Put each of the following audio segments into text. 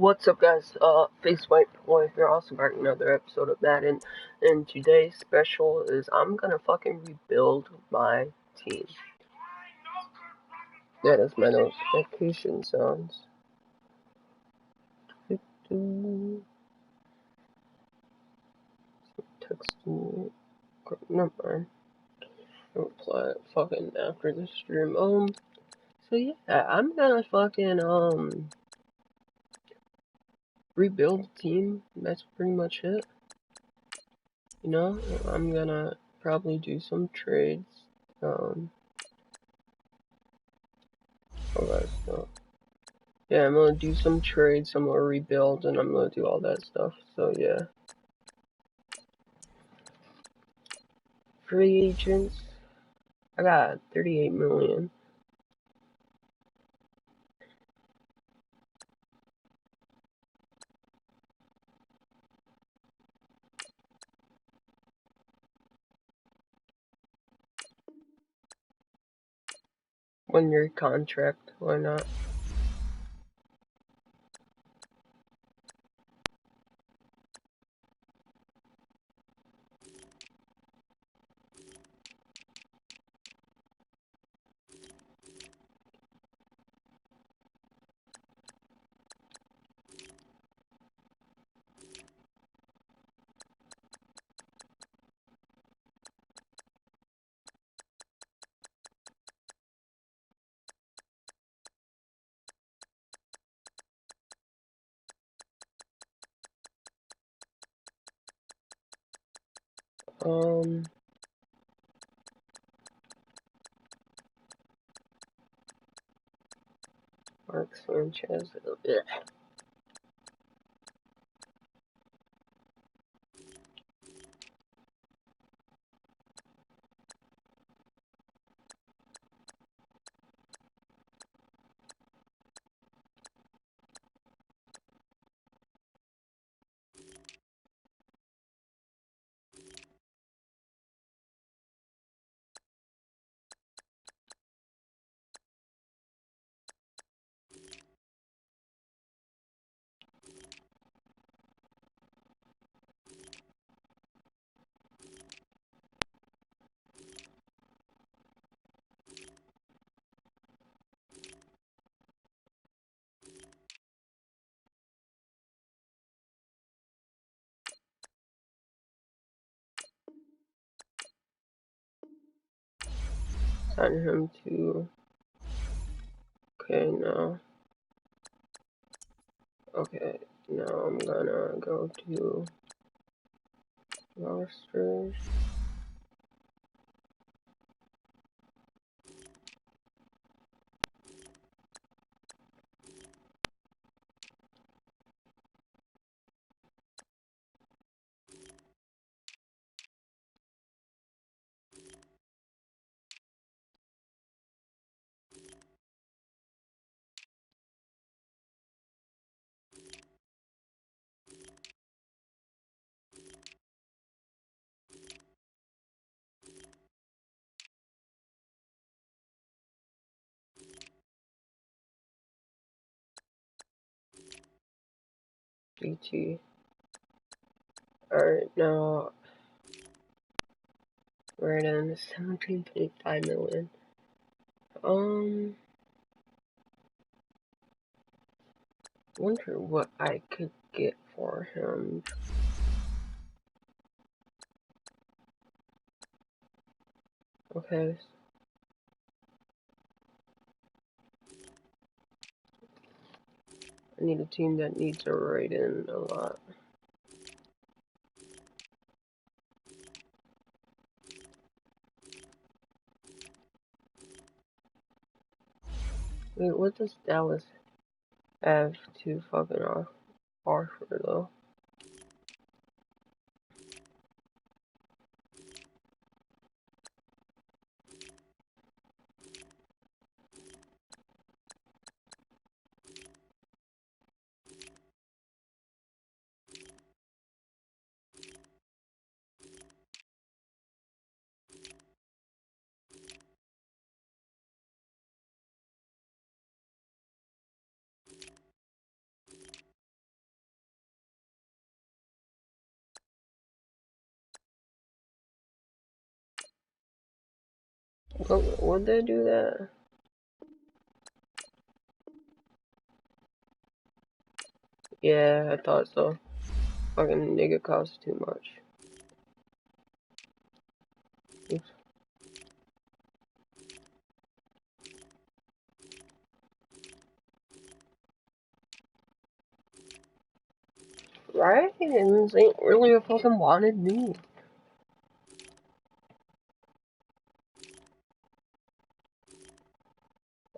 What's up, guys? Faze-wHiEtBoy here, also back another episode of Madden, and today's special is I'm gonna fucking rebuild my team. Yeah, that's my notification sounds. Texting me. Never mind. I'll reply fucking after the stream. So yeah, I'm gonna fucking, rebuild the team. That's pretty much it. You know, I'm gonna probably do some trades. Oh guys, no. Yeah, I'm gonna do some trades, I'm gonna rebuild, and I'm gonna do all that stuff. So yeah. Free agents. I got 38 million. One-year contract, why not? Mark Sanchez. Ugh. Sign him to. Okay, now. Okay, now I'm gonna go to rosters. GT. Alright, now we're at 17.5 million. Wonder what I could get for him. Okay. I need a team that needs to write in a lot. Wait, what does Dallas have to fucking offer though? Would they do that? Yeah, I thought so. Fucking nigga costs too much. Oops. Right? And this ain't really a fucking wanted me.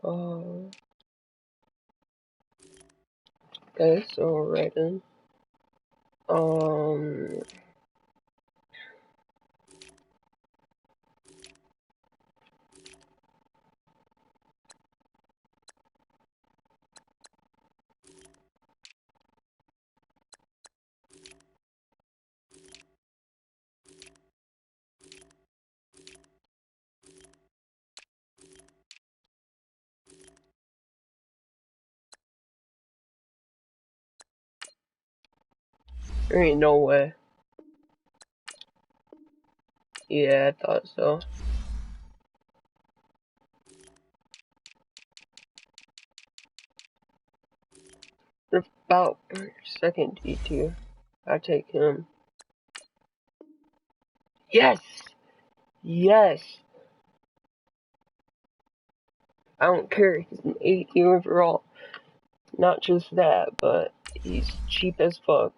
Oh. Okay, so right in. Um. There ain't no way. Yeah, I thought so. About second D tier. I take him. Yes! Yes! I don't care. He's an 80 overall. Not just that, but he's cheap as fuck.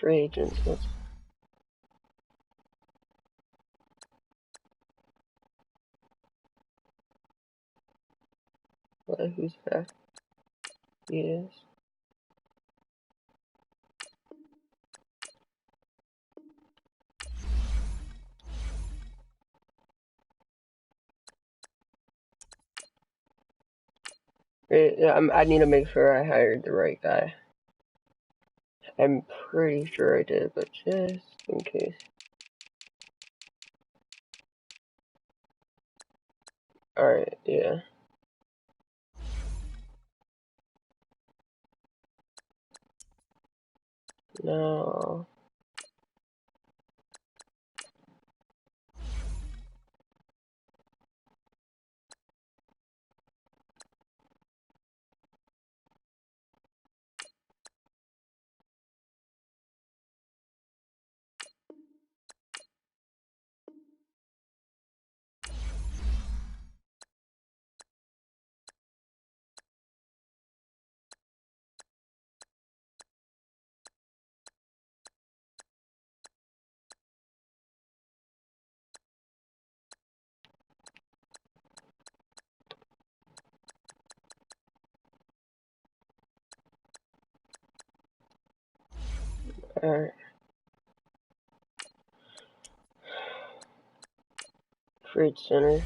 Free agents. Who's that? Yes. I need to make sure I hired the right guy. I'm pretty sure I did, but just in case. Alright, yeah. No. Alright. Trade center.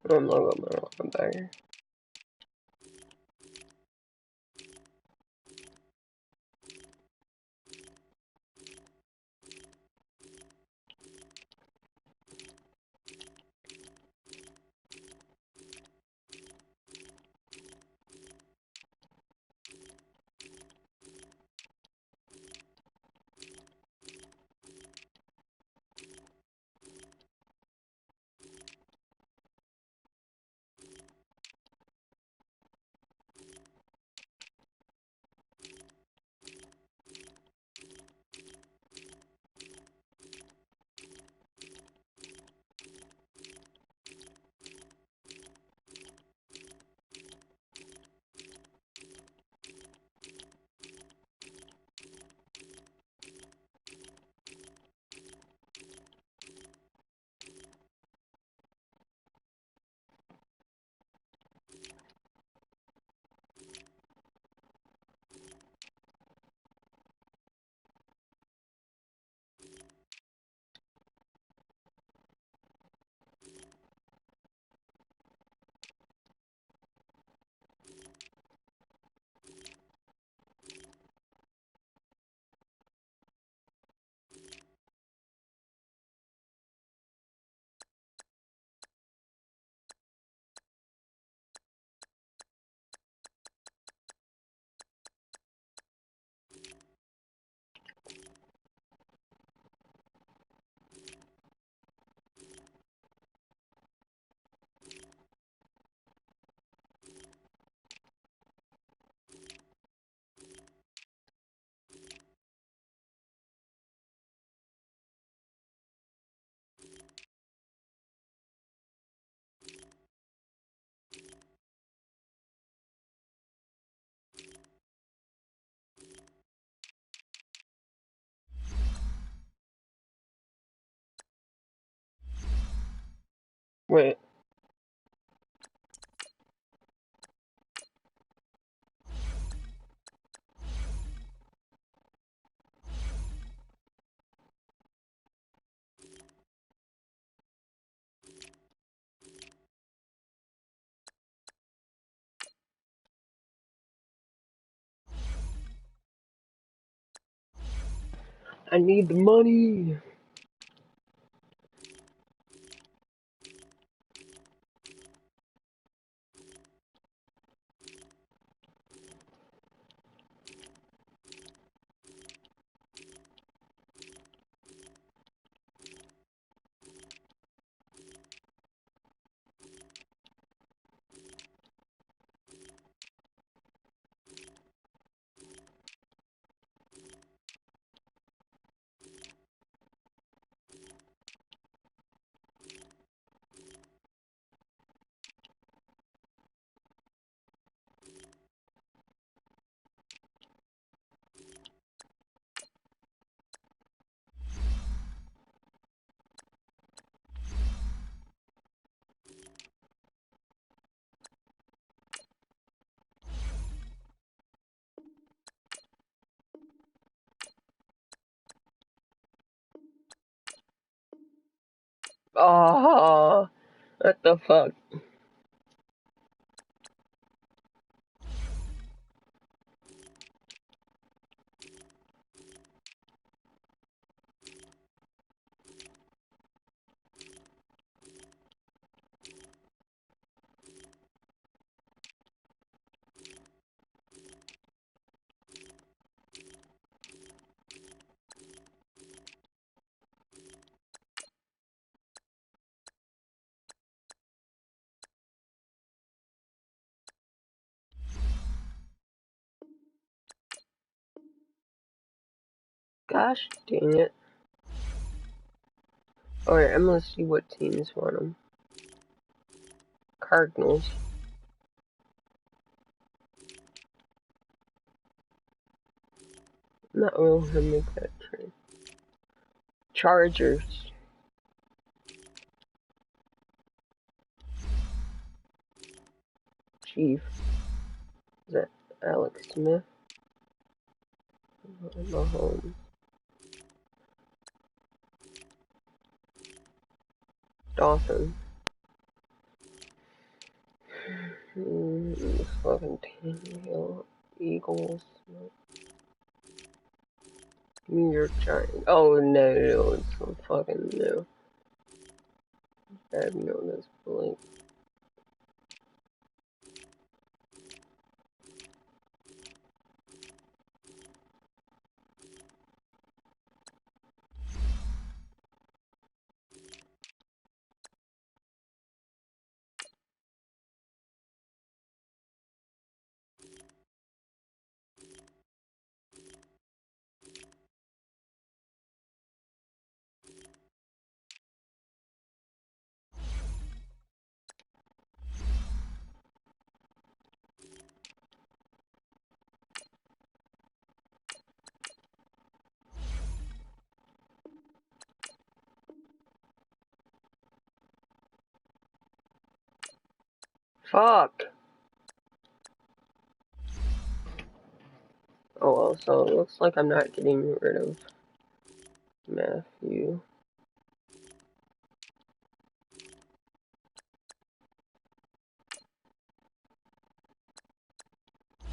I'm not gonna back. Wait. I need the money. Oh, what the fuck? Gosh dang it. Alright, I'm gonna see what teams want them. Cardinals. I'm not willing to make that trade. Chargers. Chief. Is that Alex Smith? Mahomes. Dolphins. Fucking Tannehill. Eagles. New York Giants. Oh no, it's some fucking no. I have known this blank. Fuck! Oh well, so it looks like I'm not getting rid of Matthew.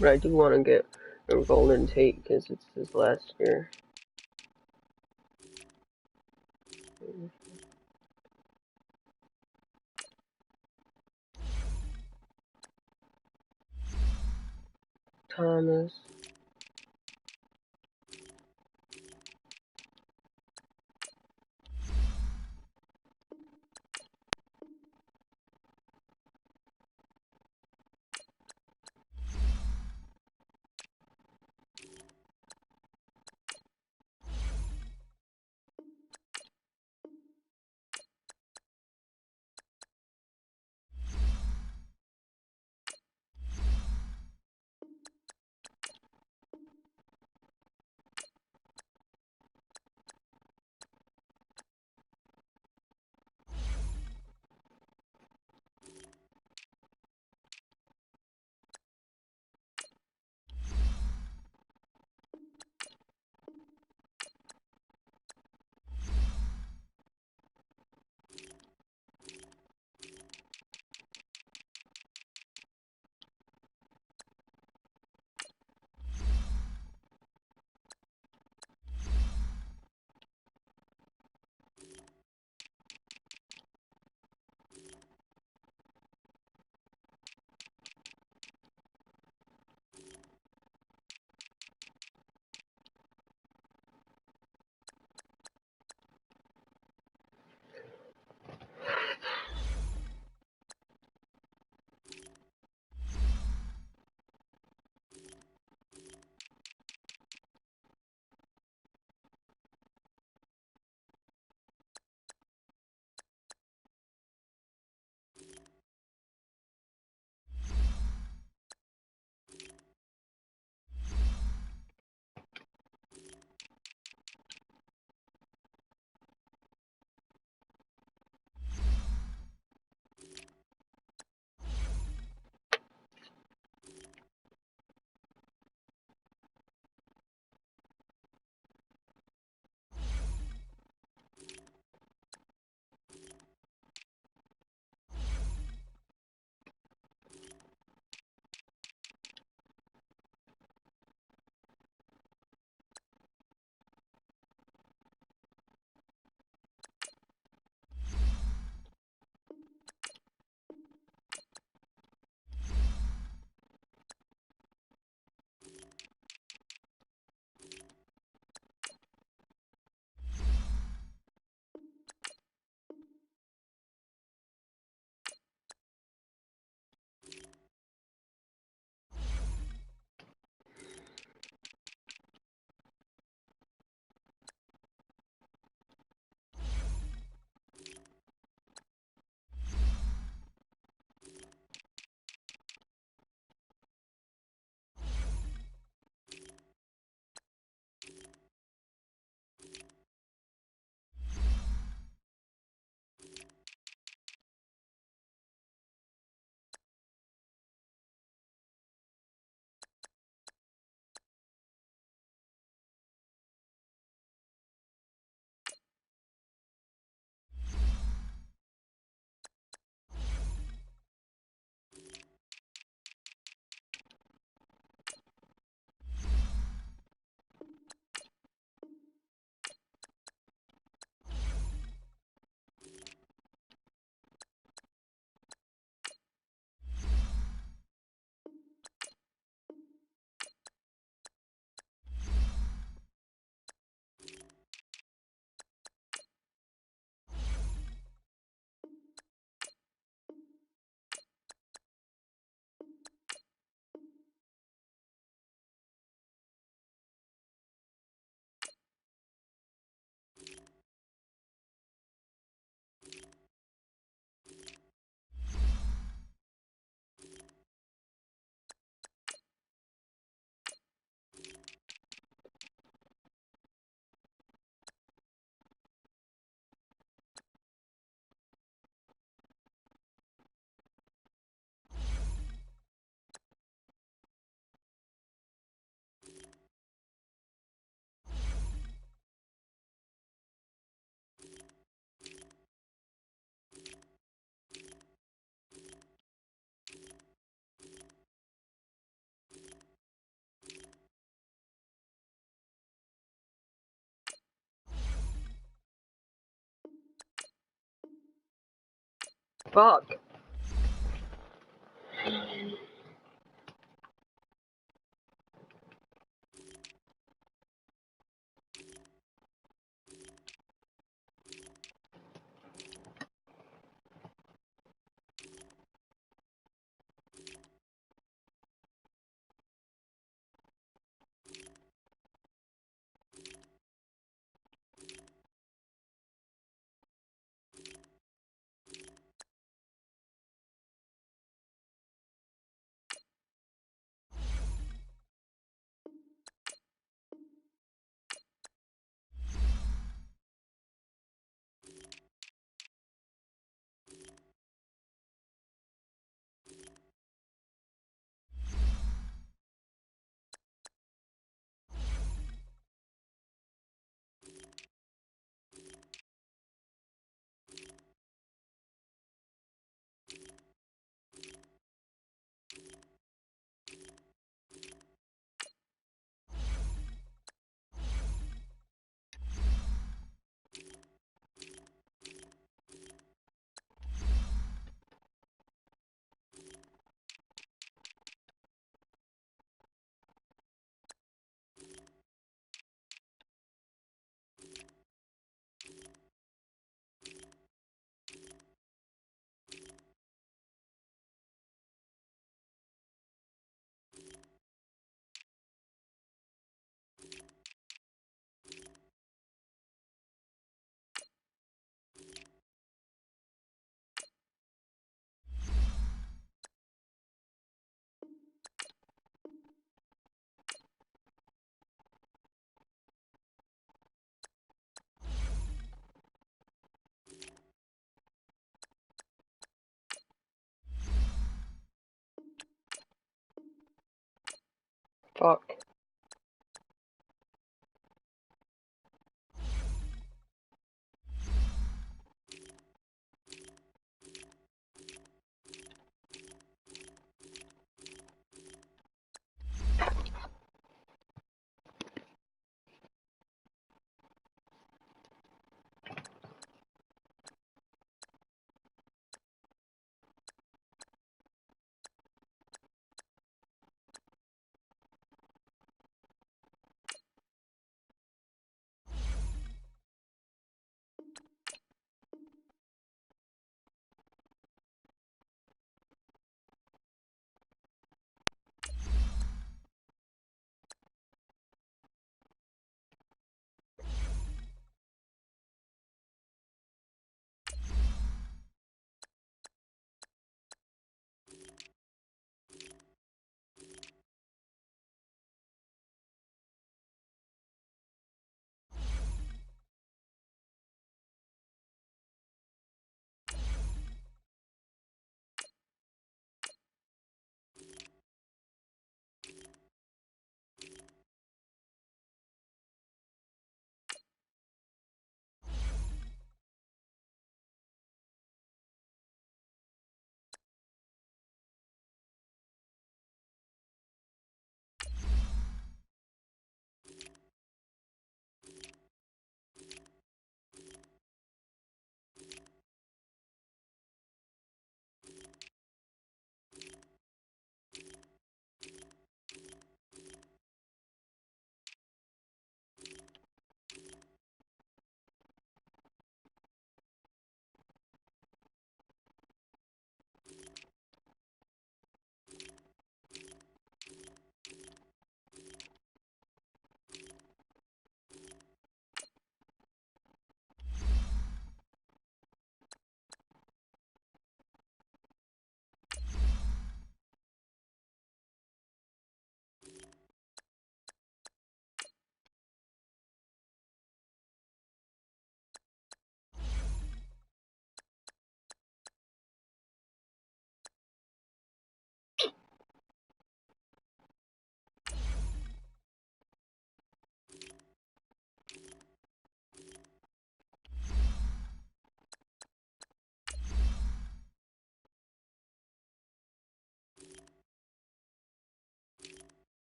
But I do want to get a Golden Tate because it's his last year. Thomas. Fuck. Fuck.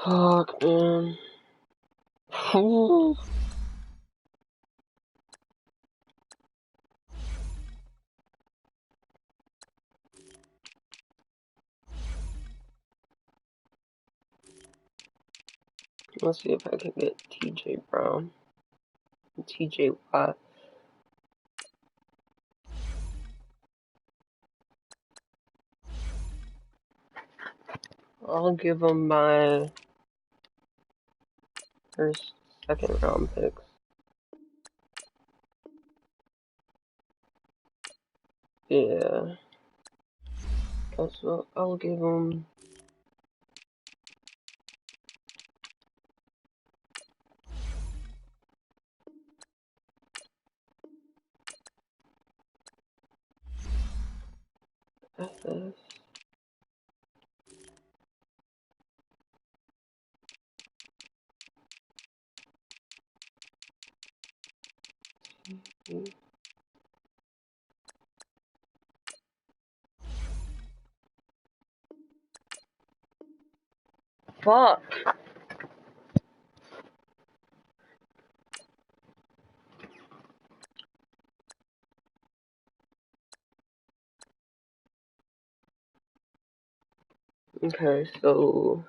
Fuck, man. Let's see if I can get TJ Brown. TJ-Watt. I'll give him my first, second round picks. Yeah. So I'll give him FS. Fuck. Okay, so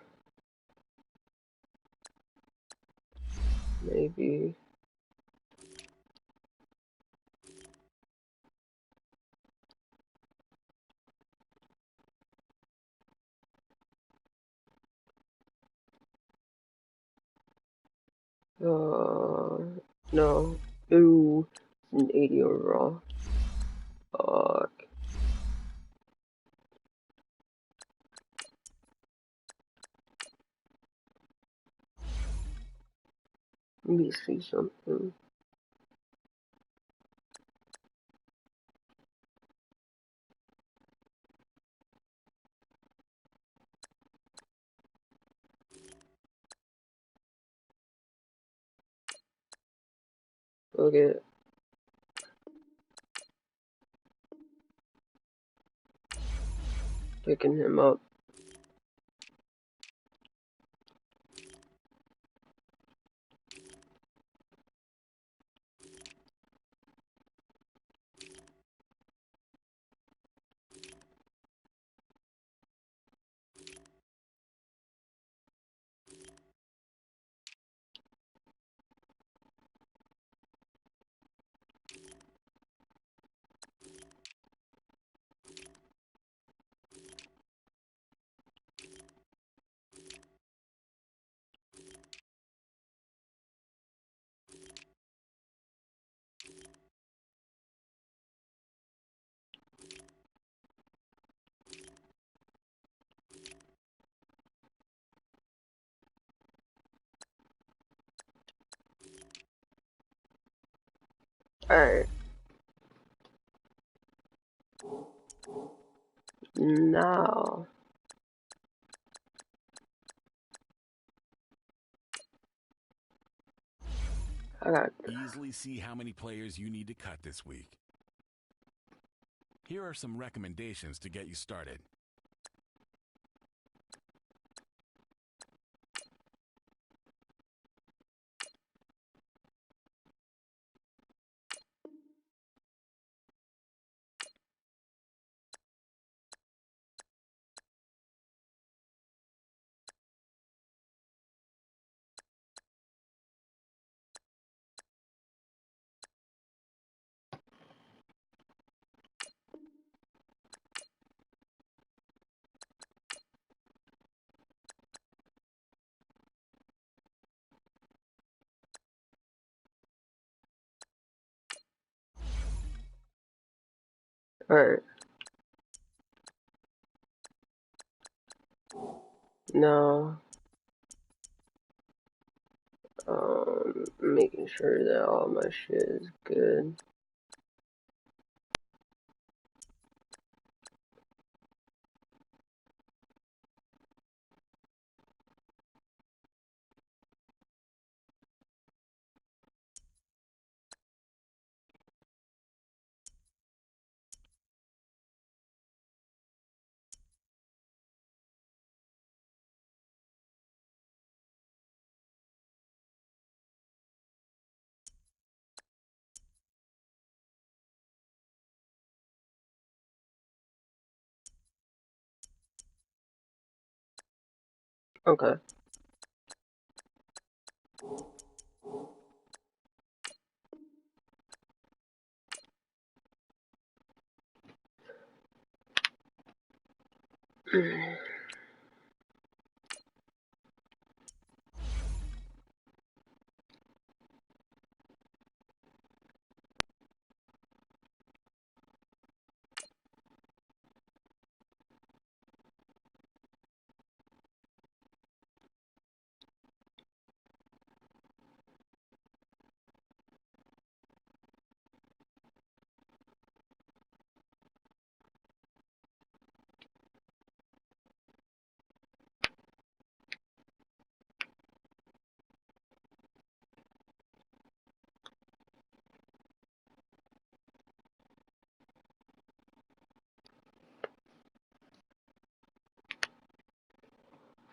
maybe no. Ooh, an 80 overall. Fuck. Let me see something. Look at picking him up. Alright. Now. I got Easily see how many players you need to cut this week. Here are some recommendations to get you started. alright. Now, making sure that all my shit is good. Okay.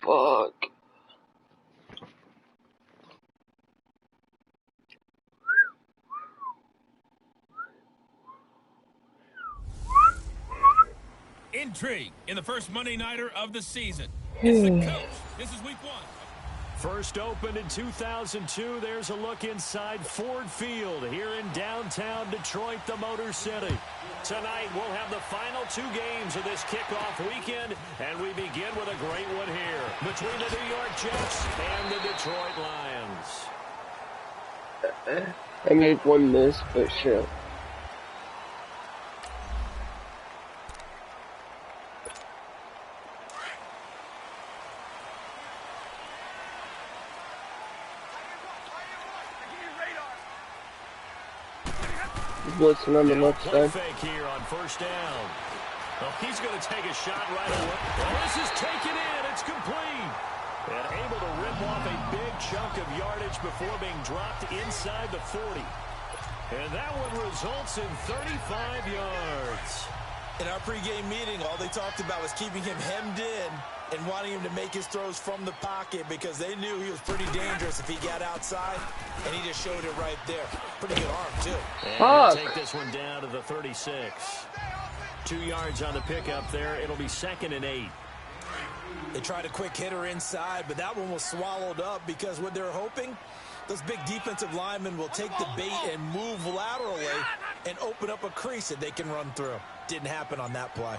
Fuck. Intrigue in the first Monday Nighter of the season. It's the coach. This is week 1. First opened in 2002. There's a look inside Ford Field here in downtown Detroit, the Motor City. Tonight, we'll have the final 2 games of this kickoff weekend, and we begin with a great one here between the New York Jets and the Detroit Lions. I made one miss, but shit. Blitzing on the left side. Fake here on first down. Well, he's going to take a shot right away. Well, this is taken in. It's complete. And able to rip off a big chunk of yardage before being dropped inside the 40. And that one results in 35 yards. In our pregame meeting, all they talked about was keeping him hemmed in and wanting him to make his throws from the pocket because they knew he was pretty dangerous if he got outside, and he just showed it right there. Pretty good arm, too. And take this one down to the 36. 2 yards on the pickup there. It'll be 2nd and 8. They tried a quick hitter inside, but that one was swallowed up because what they're hoping, those big defensive linemen will take the bait and move laterally and open up a crease that they can run through. Didn't happen on that play.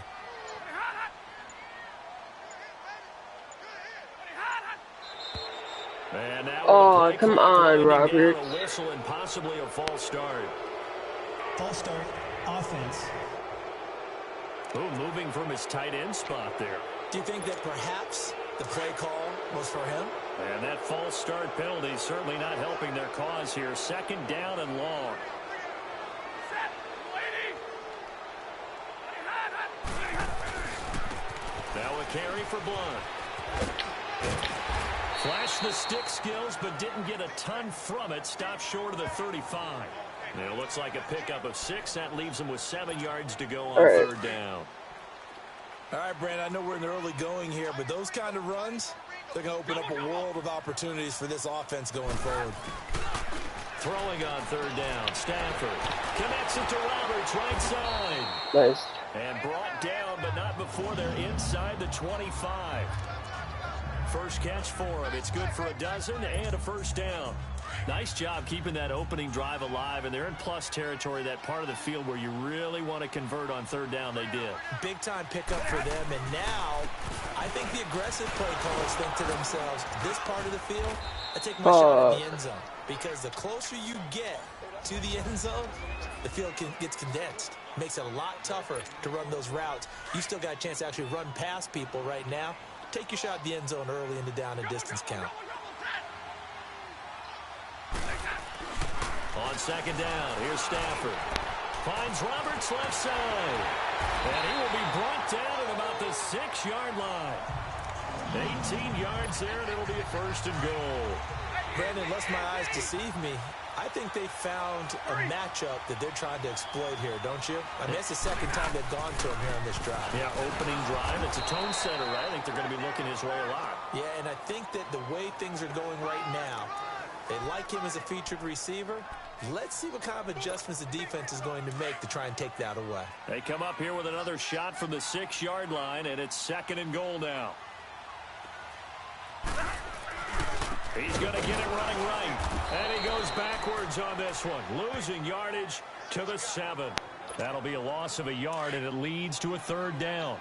And that Oh, come on, Robert. A whistle and possibly a false start. False start, offense. Oh, moving from his tight end spot there. Do you think that perhaps the play call was for him? And that false start penalty is certainly not helping their cause here. 2nd down and long. Now a carry for Blunt. Flashed the stick skills, but didn't get a ton from it. Stopped short of the 35. And it looks like a pickup of 6. That leaves them with 7 yards to go on 3rd down. All right, Brand, I know we're in the early going here, but those kind of runs, they're going to open up a world of opportunities for this offense going forward. Throwing on 3rd down. Stafford connects it to Roberts, right side. Nice. And brought down, but not before they're inside the 25. First catch for him. It's good for a dozen and a first down. Nice job keeping that opening drive alive, and they're in plus territory, that part of the field where you really want to convert on 3rd down. They did. Big-time pickup for them, and now I think the aggressive play callers think to themselves, this part of the field, I take my shot at the end zone, because the closer you get to the end zone, the field gets condensed. Makes it a lot tougher to run those routes. You still got a chance to actually run past people right now. Take your shot at the end zone early in the down and distance count. On 2nd down, here's Stafford. Finds Roberts left side. And he will be brought down at about the 6-yard line. 18 yards there, and it'll be a 1st and goal. Brandon, unless my eyes deceive me, I think they found a matchup that they're trying to exploit here, don't you? I mean, that's the 2nd time they've gone to him here on this drive. Yeah, opening drive. It's a tone setter, right? I think they're going to be looking his way a lot. Yeah, and I think that the way things are going right now, they like him as a featured receiver. Let's see what kind of adjustments the defense is going to make to try and take that away. They come up here with another shot from the 6-yard line, and it's 2nd and goal now. He's going to get it running right. And he goes backwards on this one, losing yardage to the 7. That'll be a loss of a yard, and it leads to a 3rd down.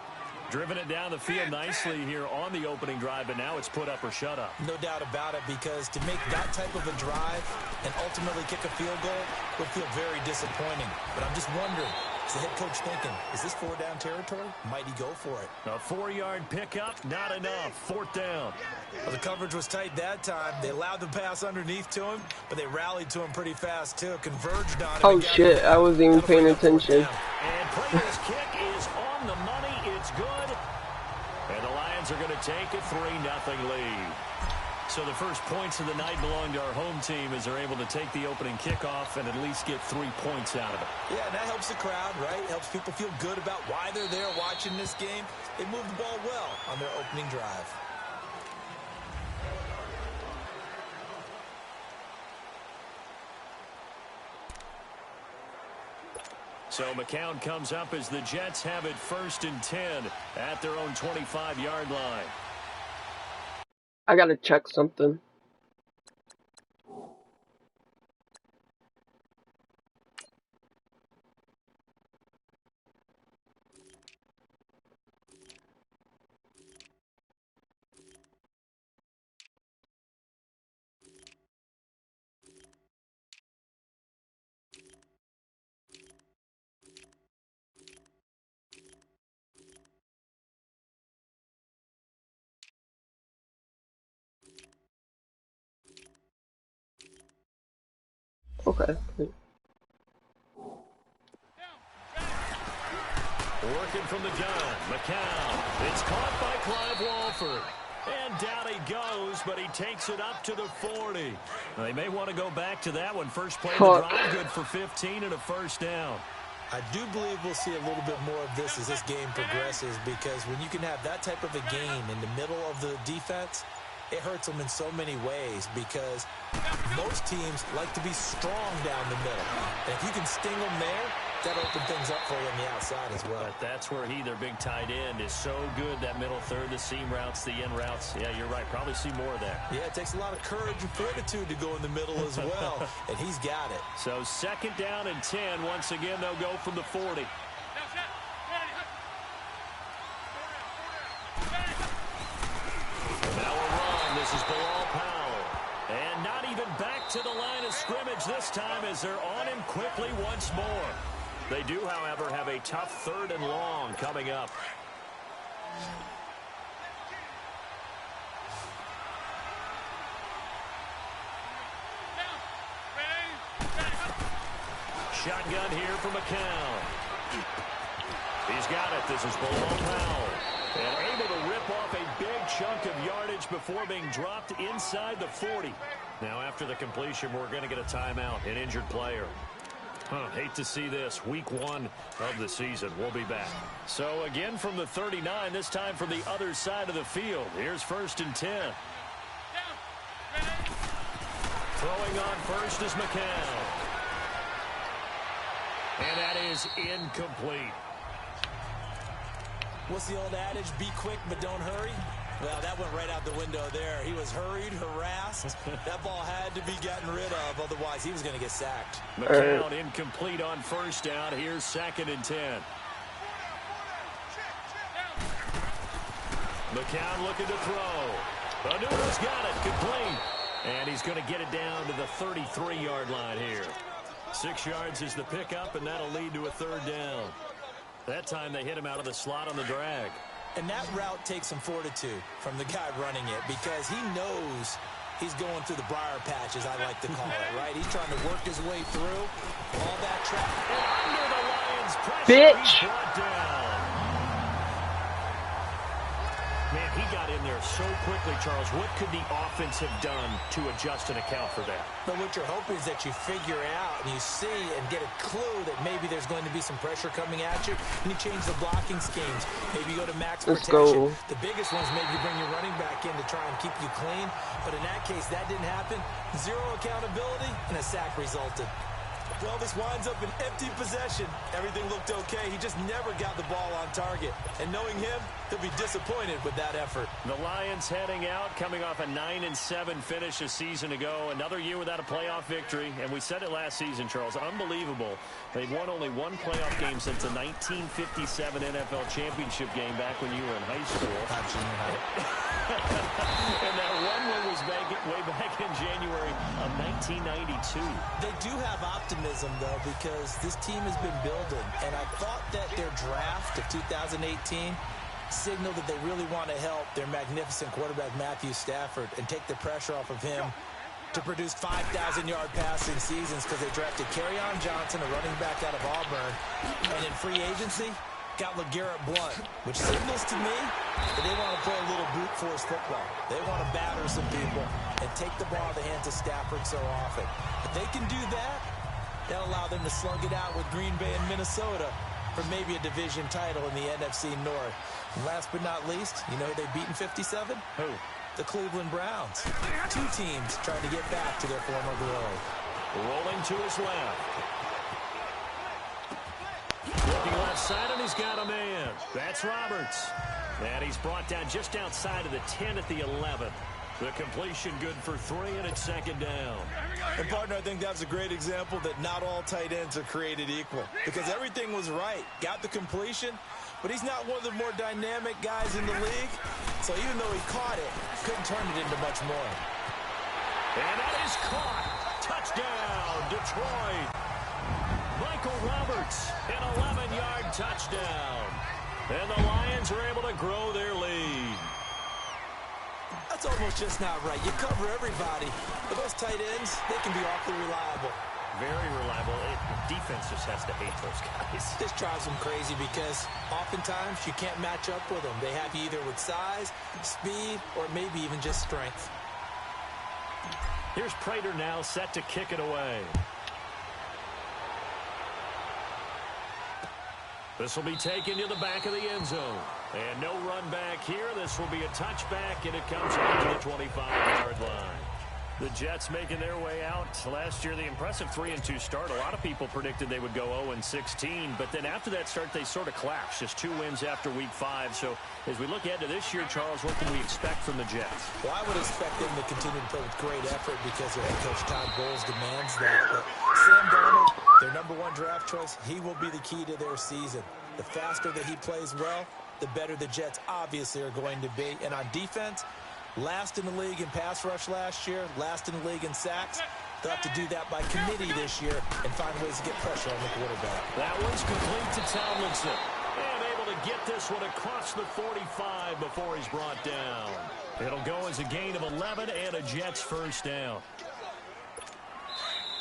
Driven it down the field nicely here on the opening drive, but now it's put up or shut up. No doubt about it, because to make that type of a drive and ultimately kick a field goal would feel very disappointing. But I'm just wondering, is the head coach thinking, is this 4-down territory? Might he go for it? A 4-yard pickup, not enough. 4th down. Well, the coverage was tight that time. They allowed the pass underneath to him, but they rallied to him pretty fast, too. Converged on him. Oh, shit. I wasn't even paying attention. And Prater's kick is on the money. It's good. And the Lions are going to take a 3-0 lead. So the first points of the night belong to our home team as they're able to take the opening kickoff and at least get 3 points out of it. Yeah, and that helps the crowd, right? Helps people feel good about why they're there watching this game. They moved the ball well on their opening drive. So McCown comes up as the Jets have it 1st and 10 at their own 25-yard line. I gotta check something. Okay. Working from the gun, McCown. It's caught by Clive Walford. And down he goes, but he takes it up to the 40. They may want to go back to that one. First play of the drive, good for 15 and a 1st down. I do believe we'll see a little bit more of this as this game progresses, because when you can have that type of a game in the middle of the defense, it hurts them in so many ways, because most teams like to be strong down the middle. And if you can sting them there, that opens things up for you on the outside as well. But that's where he, their big tight end, is so good, that middle third, the seam routes, the in routes. Yeah, you're right. Probably see more of that. Yeah, it takes a lot of courage and fortitude to go in the middle as well, and he's got it. So 2nd down and 10. Once again, they'll go from the 40. Now a run. This is Bilal Powell. And not even back to the line of scrimmage this time as they're on him quickly once more. They do, however, have a tough 3rd and long coming up. Shotgun here for McCown. He's got it. This is Bilal Powell. And able to rip off a big chunk of yardage before being dropped inside the 40. Now after the completion, we're going to get a timeout, an injured player. Hate to see this. Week 1 of the season. We'll be back. So again from the 39, this time from the other side of the field. Here's 1st and 10. Throwing on first is McCown. And that is incomplete. What's the old adage? Be quick, but don't hurry. Well, that went right out the window there. He was hurried, harassed. That ball had to be gotten rid of, otherwise he was going to get sacked. McCown incomplete on 1st down. Here's 2nd and 10. McCown looking to throw. Anuno's got it, complete. And he's going to get it down to the 33-yard line here. 6 yards is the pickup, and that'll lead to a 3rd down. That time they hit him out of the slot on the drag. And that route takes some fortitude from the guy running it, because he knows he's going through the briar patch, as I like to call it, right? He's trying to work his way through all that traffic. And under the Lions' pressure, Bitch. he's brought down. Man, he got in there so quickly, Charles. What could the offense have done to adjust and account for that? But what you're hoping is that you figure out and you see and get a clue that maybe there's going to be some pressure coming at you, and you change the blocking schemes. Maybe you go to max Let's protection. go. The biggest one's maybe you bring your running back in to try and keep you clean. But in that case, that didn't happen. Zero accountability, and a sack resulted. Well, this winds up an empty possession. Everything looked okay. He just never got the ball on target. And knowing him, he'll be disappointed with that effort. The Lions heading out, coming off a 9-7 finish a season ago. Another year without a playoff victory. And we said it last season, Charles. Unbelievable. They've won only one playoff game since the 1957 NFL championship game back when you were in high school. And that one was way back in January of 1992. They do have optimism, though, because this team has been building. And I thought that their draft of 2018 signaled that they really want to help their magnificent quarterback, Matthew Stafford, and take the pressure off of him to produce 5,000-yard passing seasons because they drafted Kerryon Johnson, a running back out of Auburn, and in free agency, got LeGarrette Blount, which signals to me that they want to play a little brute force football. They want to batter some people and take the ball out of the hands of Stafford so often. If they can do that, that'll allow them to slug it out with Green Bay and Minnesota for maybe a division title in the NFC North. And last but not least, you know who they beat in 57? Who? The Cleveland Browns. Two teams trying to get back to their former glory. Rolling to his left. Looking left side, and he's got a man. That's Roberts. And he's brought down just outside of the 10 at the 11. The completion good for 3, and it's second down. And, partner, I think that's a great example that not all tight ends are created equal. Because everything was right. Got the completion, but he's not one of the more dynamic guys in the league. So even though he caught it, couldn't turn it into much more. And that is caught. Touchdown, Detroit. Michael Roberts, an 11-yard touchdown. And the Lions are able to grow their lead. That's almost just not right. You cover everybody, but those tight ends, they can be awfully reliable. Very reliable. Defense just has to hate those guys. This drives them crazy because oftentimes you can't match up with them. They have you either with size, speed, or maybe even just strength. Here's Prater now set to kick it away. This will be taken to the back of the end zone. And no run back here. This will be a touchback, and it comes out to the 25-yard line. The Jets making their way out. Last year, the impressive 3-2 start. A lot of people predicted they would go 0-16, but then after that start, they sort of collapsed. Just 2 wins after Week 5. So as we look ahead to this year, Charles, what can we expect from the Jets? Well, I would expect them to continue to play with great effort because their head coach Todd Bowles demands that. But Sam Darnold, their #1 draft choice, he will be the key to their season. The faster that he plays well, the better the Jets obviously are going to be. And on defense, last in the league in pass rush last year, last in the league in sacks. They'll have to do that by committee this year and find ways to get pressure on the quarterback. That one's complete to Tomlinson. And able to get this one across the 45 before he's brought down. It'll go as a gain of 11 and a Jets first down.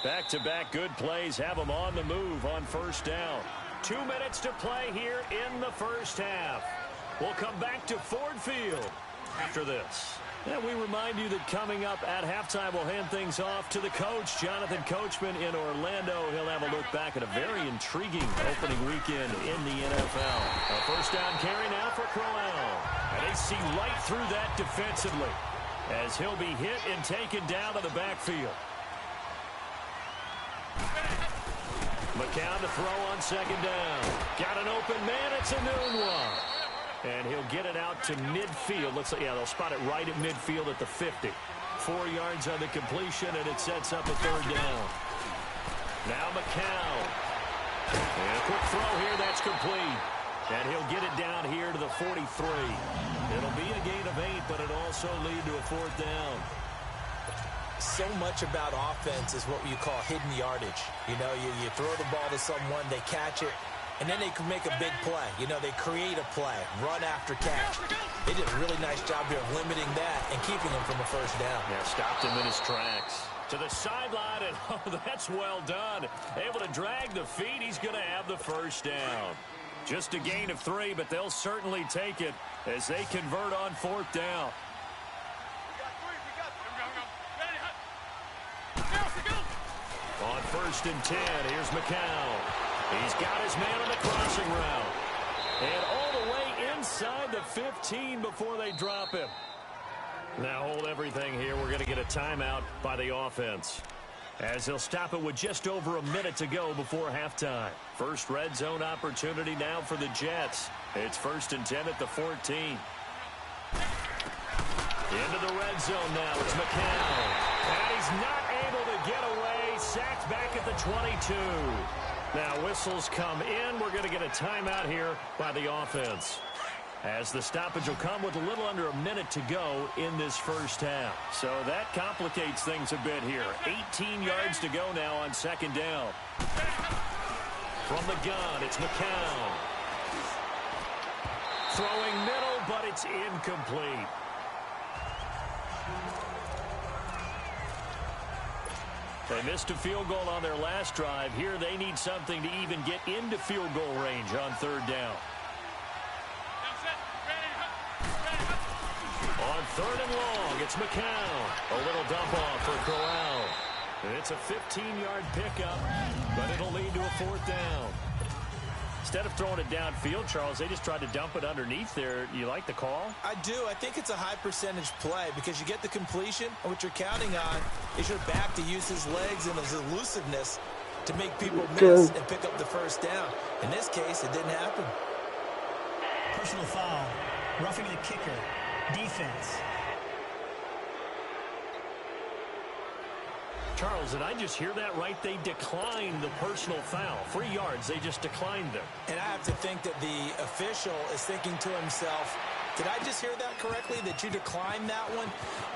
Back-to-back good plays have them on the move on first down. 2 minutes to play here in the first half. We'll come back to Ford Field after this. And we remind you that coming up at halftime, we'll hand things off to the coach, Jonathan Coachman in Orlando. He'll have a look back at a very intriguing opening weekend in the NFL. A first down carry now for Crowell. And they see right through that defensively as he'll be hit and taken down to the backfield. McCown to throw on second down. Got an open man. It's a noon one. And he'll get it out to midfield. Looks like, yeah, they'll spot it right at midfield at the 50. 4 yards on the completion, and it sets up a third down. Now McCown. And a quick throw here. That's complete. And he'll get it down here to the 43. It'll be a gain of 8, but it'll also lead to a fourth down. So much about offense is what you call hidden yardage. You know, you throw the ball to someone, they catch it, and then they can make a big play. You know, they create a play, run after catch. They did a really nice job here of limiting that and keeping him from a first down. Yeah, stopped him in his tracks. To the sideline, and oh, that's well done. Able to drag the feet. He's going to have the first down. Just a gain of 3, but they'll certainly take it as they convert on fourth down. On first and 10, here's McCown. He's got his man on the crossing route. And all the way inside the 15 before they drop him. Now hold everything here. We're going to get a timeout by the offense. As they'll stop it with just over a minute to go before halftime. First red zone opportunity now for the Jets. It's 1st and 10 at the 14. Into the red zone now. It's McCown. And he's not able to get away. Sacked back at the 22. Now whistles come in. We're going to get a timeout here by the offense, as the stoppage will come with a little under a minute to go in this first half. So that complicates things a bit here. 18 yards to go now on 2nd down. From the gun, it's McCown. Throwing middle, but it's incomplete. They missed a field goal on their last drive. Here they need something to even get into field goal range on 3rd down. On 3rd and long, it's McCown. A little dump off for Corral. It's a 15-yard pickup, but it'll lead to a 4th down. Instead of throwing it downfield, Charles, they just tried to dump it underneath there. You like the call? I do. I think it's a high-percentage play because you get the completion, and what you're counting on is your back to use his legs and his elusiveness to make people miss and pick up the 1st down. In this case, it didn't happen. Personal foul. Roughing the kicker. Defense. Charles, did I just hear that right? They declined the personal foul. 3 yards, they just declined them. And I have to think that the official is thinking to himself, did I just hear that correctly, that you declined that one?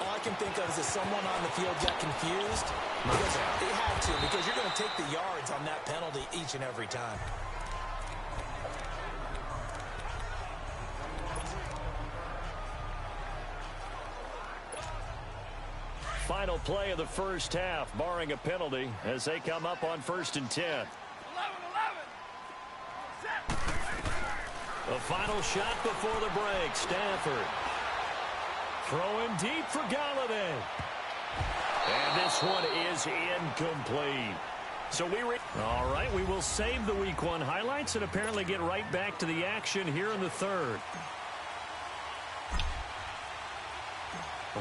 All I can think of is that someone on the field got confused. Because it had to, because you're going to take the yards on that penalty each and every time. Final play of the first half, barring a penalty, as they come up on 1st and 10. 11-11. The final shot before the break. Stafford throwing deep for Galladay. And this one is incomplete. So all right, we will save the Week 1 highlights and apparently get right back to the action here in the 3rd.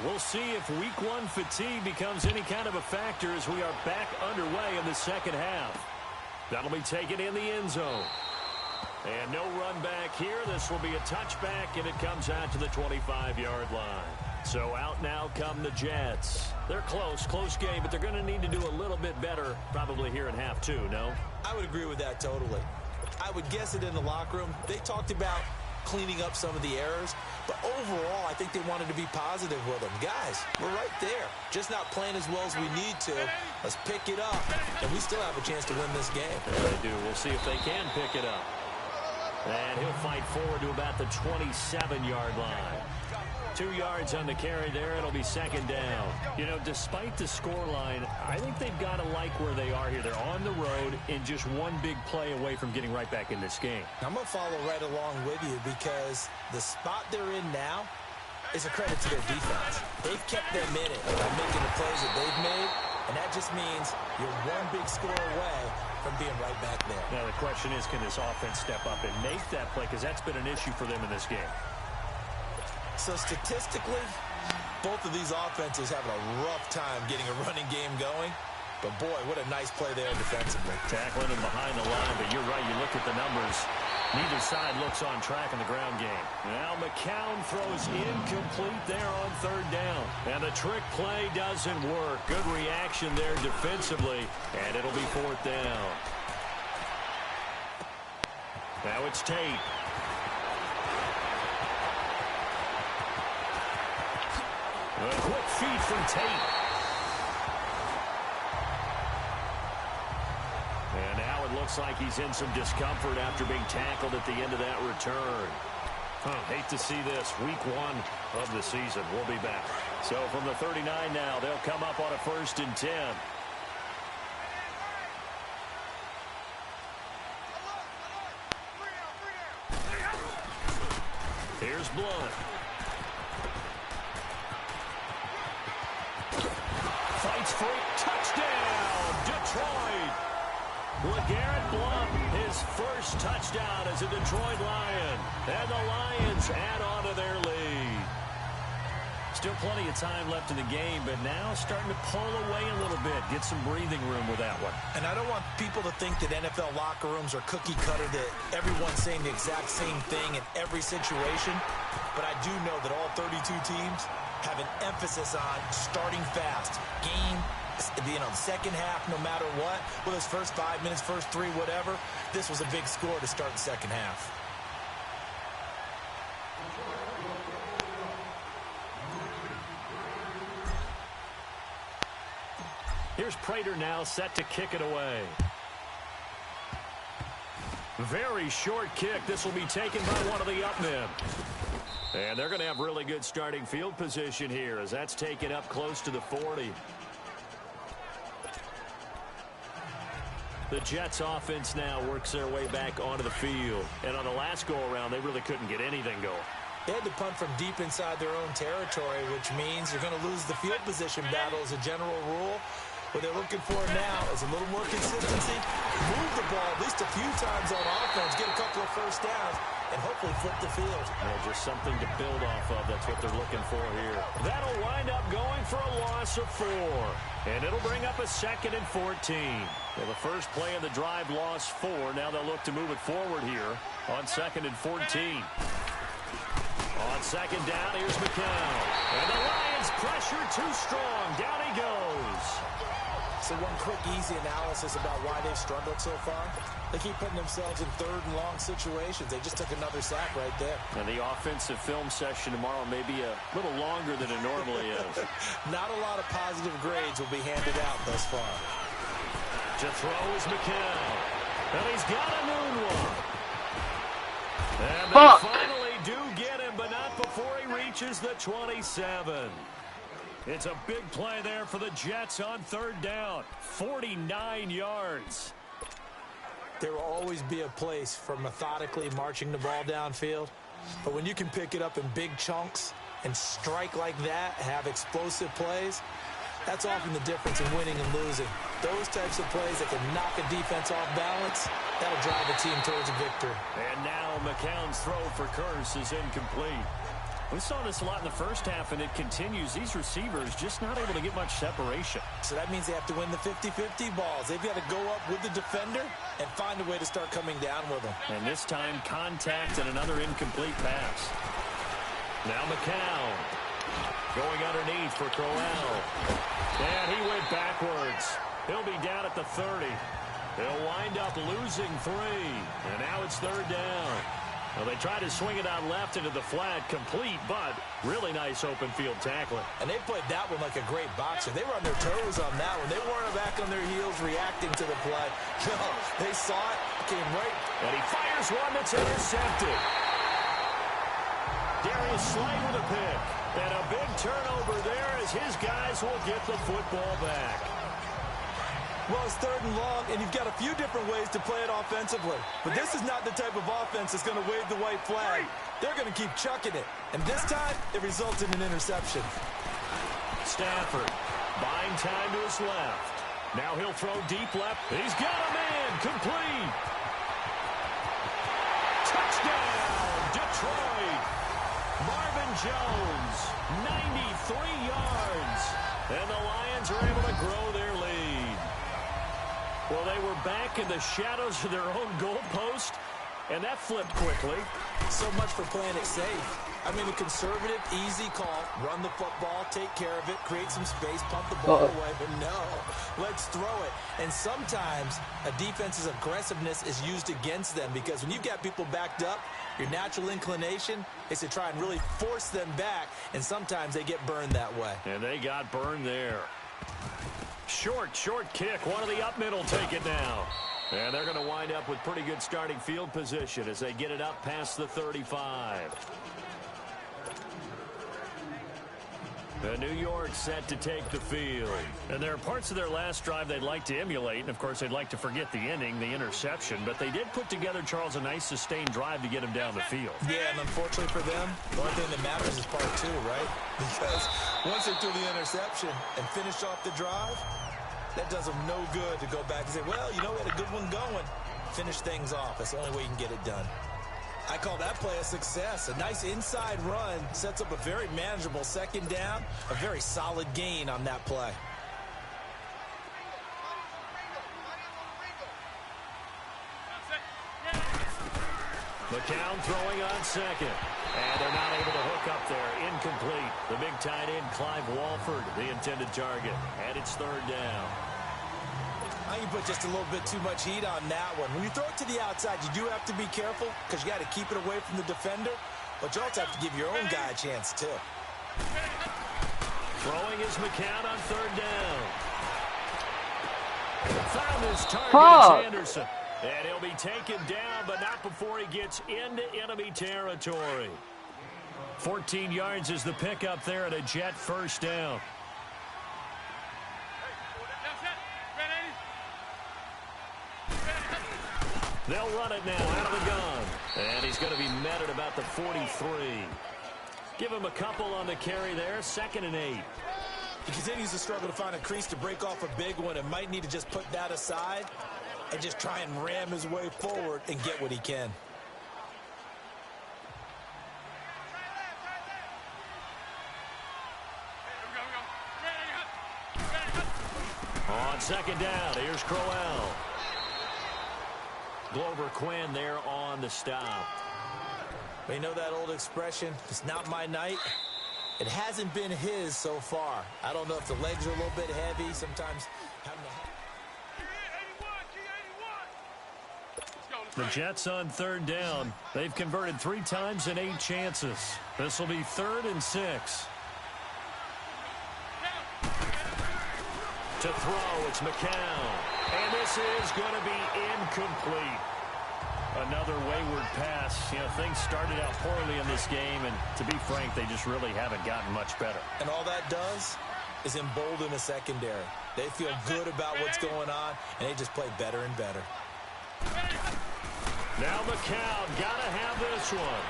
We'll see if Week 1 fatigue becomes any kind of a factor as we are back underway in the 2nd half. That'll be taken in the end zone. And no run back here. This will be a touchback, and it comes out to the 25-yard line. So out now come the Jets. They're close game, but they're going to need to do a little bit better probably here in half 2, no? I would agree with that totally. I would guess it in the locker room. They talked about cleaning up some of the errors, but overall I think they wanted to be positive with them. Guys, we're right there, just not playing as well as we need to. Let's pick it up, and we still have a chance to win this game. Yeah, they do. We'll see if they can pick it up. And he'll fight forward to about the 27-yard line. 2 yards on the carry there. It'll be 2nd down. You know, despite the scoreline, I think they've got to like where they are here. They're on the road and just one big play away from getting right back in this game. I'm going to follow right along with you because the spot they're in now is a credit to their defense. They've kept them in it by making the plays that they've made, and that just means you're one big score away from being right back there. Now, the question is, can this offense step up and make that play? Because that's been an issue for them in this game. So statistically, both of these offenses having a rough time getting a running game going. But boy, what a nice play there defensively. Tackling him behind the line, but you're right, you look at the numbers. Neither side looks on track in the ground game. Now McCown throws incomplete there on 3rd down. And the trick play doesn't work. Good reaction there defensively, and it'll be 4th down. Now it's Tate. A quick feed from Tate. And now it looks like he's in some discomfort after being tackled at the end of that return. Hate to see this. Week 1 of the season. We'll be back. So from the 39 now, they'll come up on a 1st and 10. Here's Blunt. Fights for it. Touchdown, Detroit. LeGarrette Blount, his first touchdown as a Detroit Lion. And the Lions add on to their lead. Still plenty of time left in the game, but now starting to pull away a little bit. Get some breathing room with that one. And I don't want people to think that NFL locker rooms are cookie cutter, that everyone's saying the exact same thing in every situation. But I do know that all 32 teams have an emphasis on starting fast. Game, the second half, no matter what. Well, those first 5 minutes, first 3, whatever. This was a big score to start the second half. Here's Prater now set to kick it away. Very short kick. This will be taken by one of the up men. And they're going to have really good starting field position here as that's taken up close to the 40. The Jets offense now works their way back onto the field. And on the last go-around, they really couldn't get anything going. They had to punt from deep inside their own territory, which means you're going to lose the field position battle as a general rule. What they're looking for now is a little more consistency, move the ball at least a few times on offense, get a couple of first downs, and hopefully flip the field. Yeah, just something to build off of. That's what they're looking for here. That'll wind up going for a loss of 4. And it'll bring up a 2nd and 14. Well, the first play of the drive lost 4. Now they'll look to move it forward here on 2nd and 14. On 2nd down, here's McCown. And the Lions pressure too strong. Down he goes. So one quick, easy analysis about why they've struggled so far. They keep putting themselves in 3rd and long situations. They just took another sack right there. And the offensive film session tomorrow may be a little longer than it normally is. Not a lot of positive grades will be handed out thus far. To throw is McCown. And he's got a noon one. And they finally do get him, but not before he reaches the 27. It's a big play there for the Jets on 3rd down. 49 yards. There will always be a place for methodically marching the ball downfield. But when you can pick it up in big chunks and strike like that, have explosive plays, that's often the difference in winning and losing. Those types of plays that can knock a defense off balance, that'll drive a team towards a victory. And now McCown's throw for Curse is incomplete. We saw this a lot in the first half, and it continues. These receivers just not able to get much separation. So that means they have to win the 50-50 balls. They've got to go up with the defender and find a way to start coming down with them. And this time, contact and another incomplete pass. Now McCown going underneath for Crowell. And he went backwards. He'll be down at the 30. They'll wind up losing 3. And now it's 3rd down. Well, they tried to swing it out left into the flat, complete, but really nice open field tackling. And they played that one like a great boxer. They were on their toes on that one. They weren't back on their heels reacting to the play. No, they saw it, came right. And he fires one that's intercepted. Darius Slay with a pick. And a big turnover there as his guys will get the football back. Well, it's 3rd and long, and you've got a few different ways to play it offensively. But this is not the type of offense that's going to wave the white flag. They're going to keep chucking it. And this time, it results in an interception. Stafford buying time to his left. Now he'll throw deep left. He's got a man. Complete. Touchdown, Detroit. Marvin Jones, 93 yards. And the Lions are able to grow their lead. Well, they were back in the shadows of their own goalpost, and that flipped quickly. So much for playing it safe. I mean, a conservative, easy call. Run the football, take care of it, create some space, pump the ball away. But no, let's throw it. And sometimes a defense's aggressiveness is used against them because when you've got people backed up, your natural inclination is to try and really force them back, and sometimes they get burned that way. And they got burned there. Short kick. One of the up men will take it now. And they're going to wind up with pretty good starting field position as they get it up past the 35. New York set to take the field. And there are parts of their last drive they'd like to emulate. And, of course, they'd like to forget the ending, the interception. But they did put together, Charles, a nice sustained drive to get him down the field. Yeah, and unfortunately for them, the only thing that matters is part 2, right? Because once they threw the interception and finished off the drive, that does them no good to go back and say, well, you know, we had a good one going. Finish things off. That's the only way you can get it done. I call that play a success. A nice inside run sets up a very manageable second down, a very solid gain on that play. McCown throwing on second. And they're not able to hook up there. Incomplete. The big tight end, Clive Walford, the intended target. And it's third down. I think you put just a little bit too much heat on that one. When you throw it to the outside, you do have to be careful because you got to keep it away from the defender. But you also have to give your own guy a chance, too. Throwing is McCown on third down. Found his target, Anderson. And he'll be taken down, but not before he gets into enemy territory. 14 yards is the pickup there at a Jet first down. They'll run it now out of the gun. And he's going to be met at about the 43. Give him a couple on the carry there. 2nd and 8. He continues to struggle to find a crease to break off a big one and might need to just put that aside and just try and ram his way forward and get what he can. On second down, here's Crowell. Glover Quinn there on the stop. You know that old expression, it's not my night. It hasn't been his so far. I don't know if the legs are a little bit heavy. Sometimes having the Jets on third down. They've converted 3 times in 8 chances. This will be 3rd and 6. To throw, it's McCown. And this is going to be incomplete. Another wayward pass. You know, things started out poorly in this game, and to be frank, they just really haven't gotten much better. And all that does is embolden a secondary. They feel good about what's going on, and they just play better and better. Now McCown got to have this one.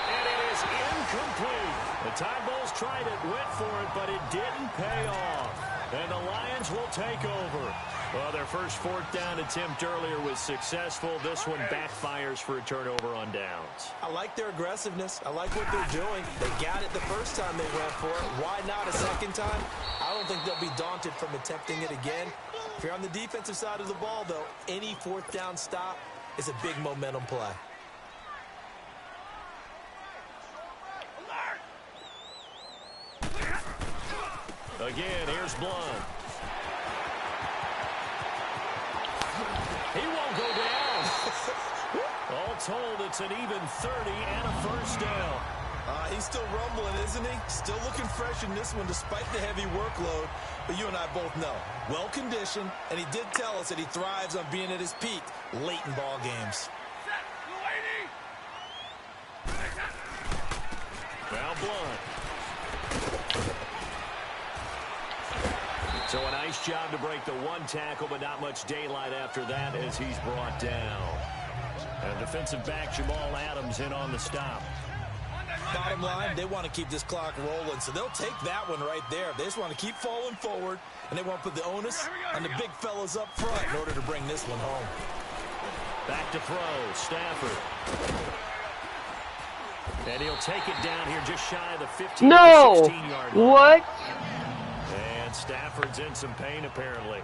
And it is incomplete. The Tide Bulls tried it, went for it, but it didn't pay off. And the Lions will take over. Well, their first 4th down attempt earlier was successful. This one backfires for a turnover on downs. I like their aggressiveness. I like what they're doing. They got it the first time they went for it. Why not a second time? I don't think they'll be daunted from attempting it again. If you're on the defensive side of the ball, though, any 4th down stop is a big momentum play. Again, here's Blunt. He won't go down. All told, it's an even 30 and a first down. He's still rumbling, isn't he? Still looking fresh in this one despite the heavy workload. But you and I both know, well-conditioned, and he did tell us that he thrives on being at his peak late in ball games. Now Blunt. So a nice job to break the 1 tackle, but not much daylight after that as he's brought down. And defensive back Jamal Adams in on the stop. Bottom line, they want to keep this clock rolling, so they'll take that one right there. They just want to keep falling forward, and they want to put the onus on the big fellas up front in order to bring this one home. Back to throw, Stafford. And he'll take it down here just shy of the 15 to 16-yard line. What? And Stafford's in some pain, apparently.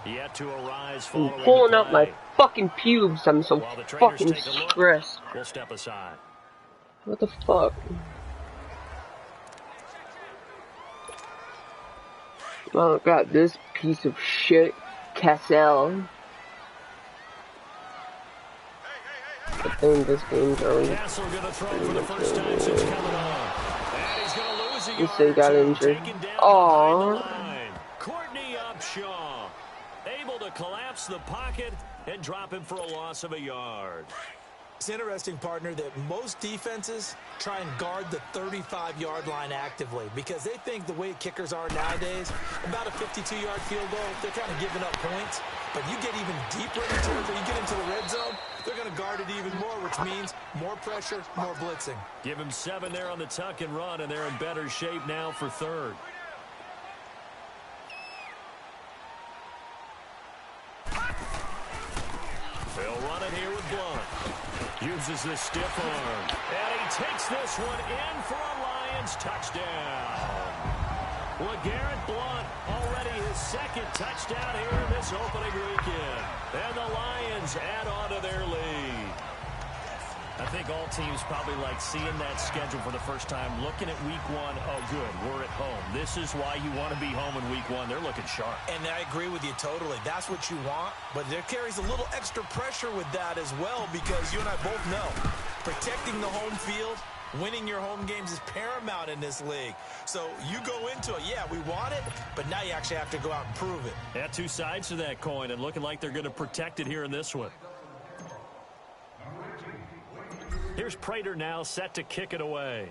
Yet to arise I'm following pulling the out my fucking pubes. I'm so fucking stressed. We'll step aside. What the fuck? Oh, got this piece of shit, Cassell. I think this game's already. Castle gonna throw for the first time since coming on. And he's gonna lose a You say yard got or two, injured. taken down Aww. behind the line. Courtney Upshaw able to collapse the pocket and drop him for a loss of a yard. It's interesting, partner, that most defenses try and guard the 35-yard line actively because they think the way kickers are nowadays, about a 52-yard field goal, they're kind of giving up points. But you get even deeper into territory, you get into the red zone, they're going to guard it even more, which means more pressure, more blitzing. Give him 7 there on the tuck and run, and they're in better shape now for third. They'll run it here with Blunt. Uses the stiff arm. And he takes this one in for a Lions touchdown. LeGarrette Blunt, already his second touchdown here in this opening weekend. And the Lions add on to their lead. I think all teams probably like seeing that schedule for the first time, looking at week one. Oh, good, we're at home. This is why you want to be home in week one. They're looking sharp. And I agree with you totally. That's what you want, but there carries a little extra pressure with that as well, because you and I both know protecting the home field, winning your home games is paramount in this league. So you go into it, yeah, we want it, but now you actually have to go out and prove it. Yeah, two sides to that coin, and looking like they're going to protect it here in this one. Here's Prater now set to kick it away.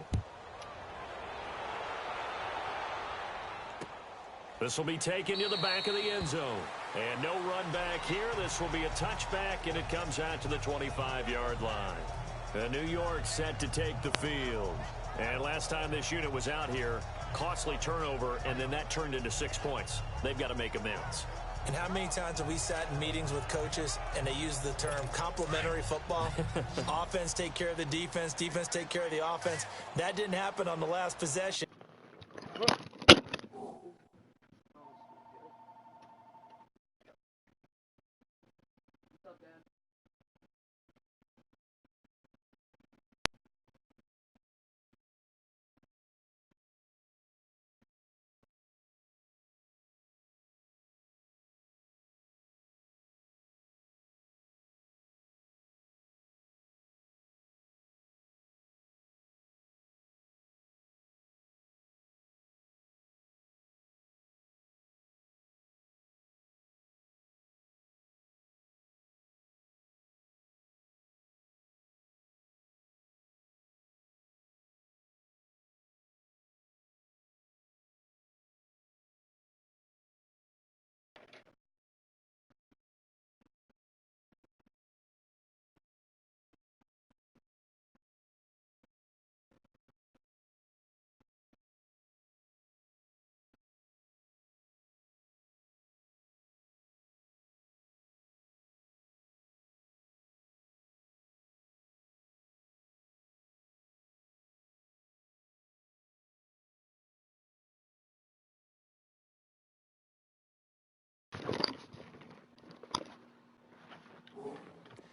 This will be taken to the back of the end zone. And no run back here. This will be a touchback, and it comes out to the 25-yard line. New York set to take the field. And last time this unit was out here, costly turnover, and then that turned into 6 points. They've got to make amends. And how many times have we sat in meetings with coaches and they use the term complementary football? Offense take care of the defense, defense take care of the offense. That didn't happen on the last possession.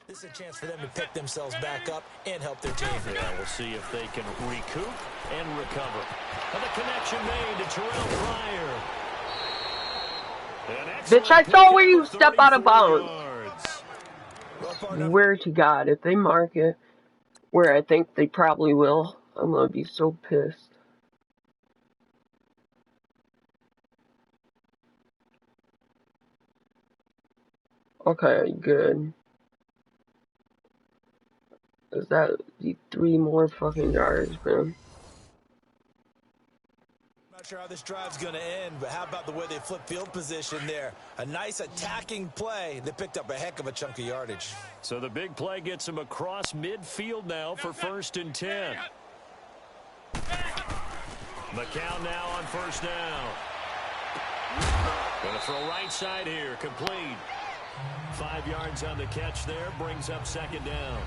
This is a chance for them to pick themselves back up and help their team. Yeah, we'll see if they can recoup and recover. And the connection made to Terrell Pryor. Bitch, I saw where you step out of bounds. Swear to God, if they mark it where I think they probably will, I'm gonna be so pissed. Okay, good. Is that the 3 more fucking yards, man? Not sure how this drive's going to end, but how about the way they flip field position there? A nice attacking play. They picked up a heck of a chunk of yardage. So the big play gets him across midfield now for 1st and 10. McCown now on 1st down. Going to throw right side here, complete. 5 yards on the catch there, brings up 2nd down.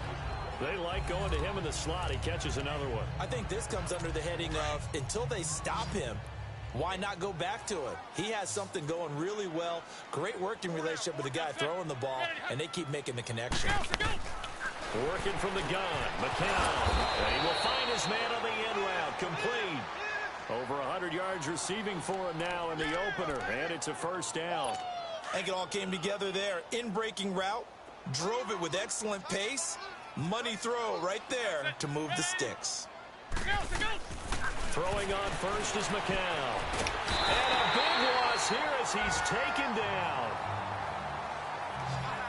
They like going to him in the slot. He catches another one. I think this comes under the heading of, until they stop him, why not go back to it? He has something going really well. Great working relationship with the guy throwing the ball, and they keep making the connection. Working from the gun, McCown. And he will find his man on the end route, complete. Over 100 yards receiving for him now in the opener, and it's a 1st down. I think it all came together there. In-breaking route, drove it with excellent pace. Money throw right there to move the sticks. Throwing on 1st is McCown. And a big loss here as he's taken down.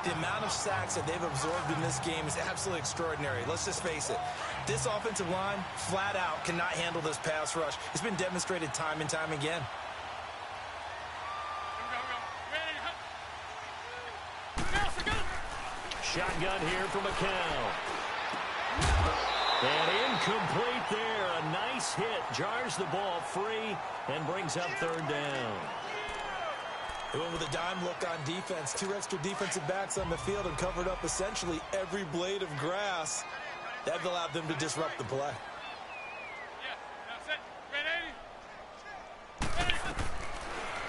The amount of sacks that they've absorbed in this game is absolutely extraordinary. Let's just face it. This offensive line, flat out, cannot handle this pass rush. It's been demonstrated time and time again. Shotgun here for McCown. And incomplete there. A nice hit. Jars the ball free and brings up 3rd down. They went with a dime look on defense. 2 extra defensive backs on the field and covered up essentially every blade of grass. That allowed them to disrupt the play.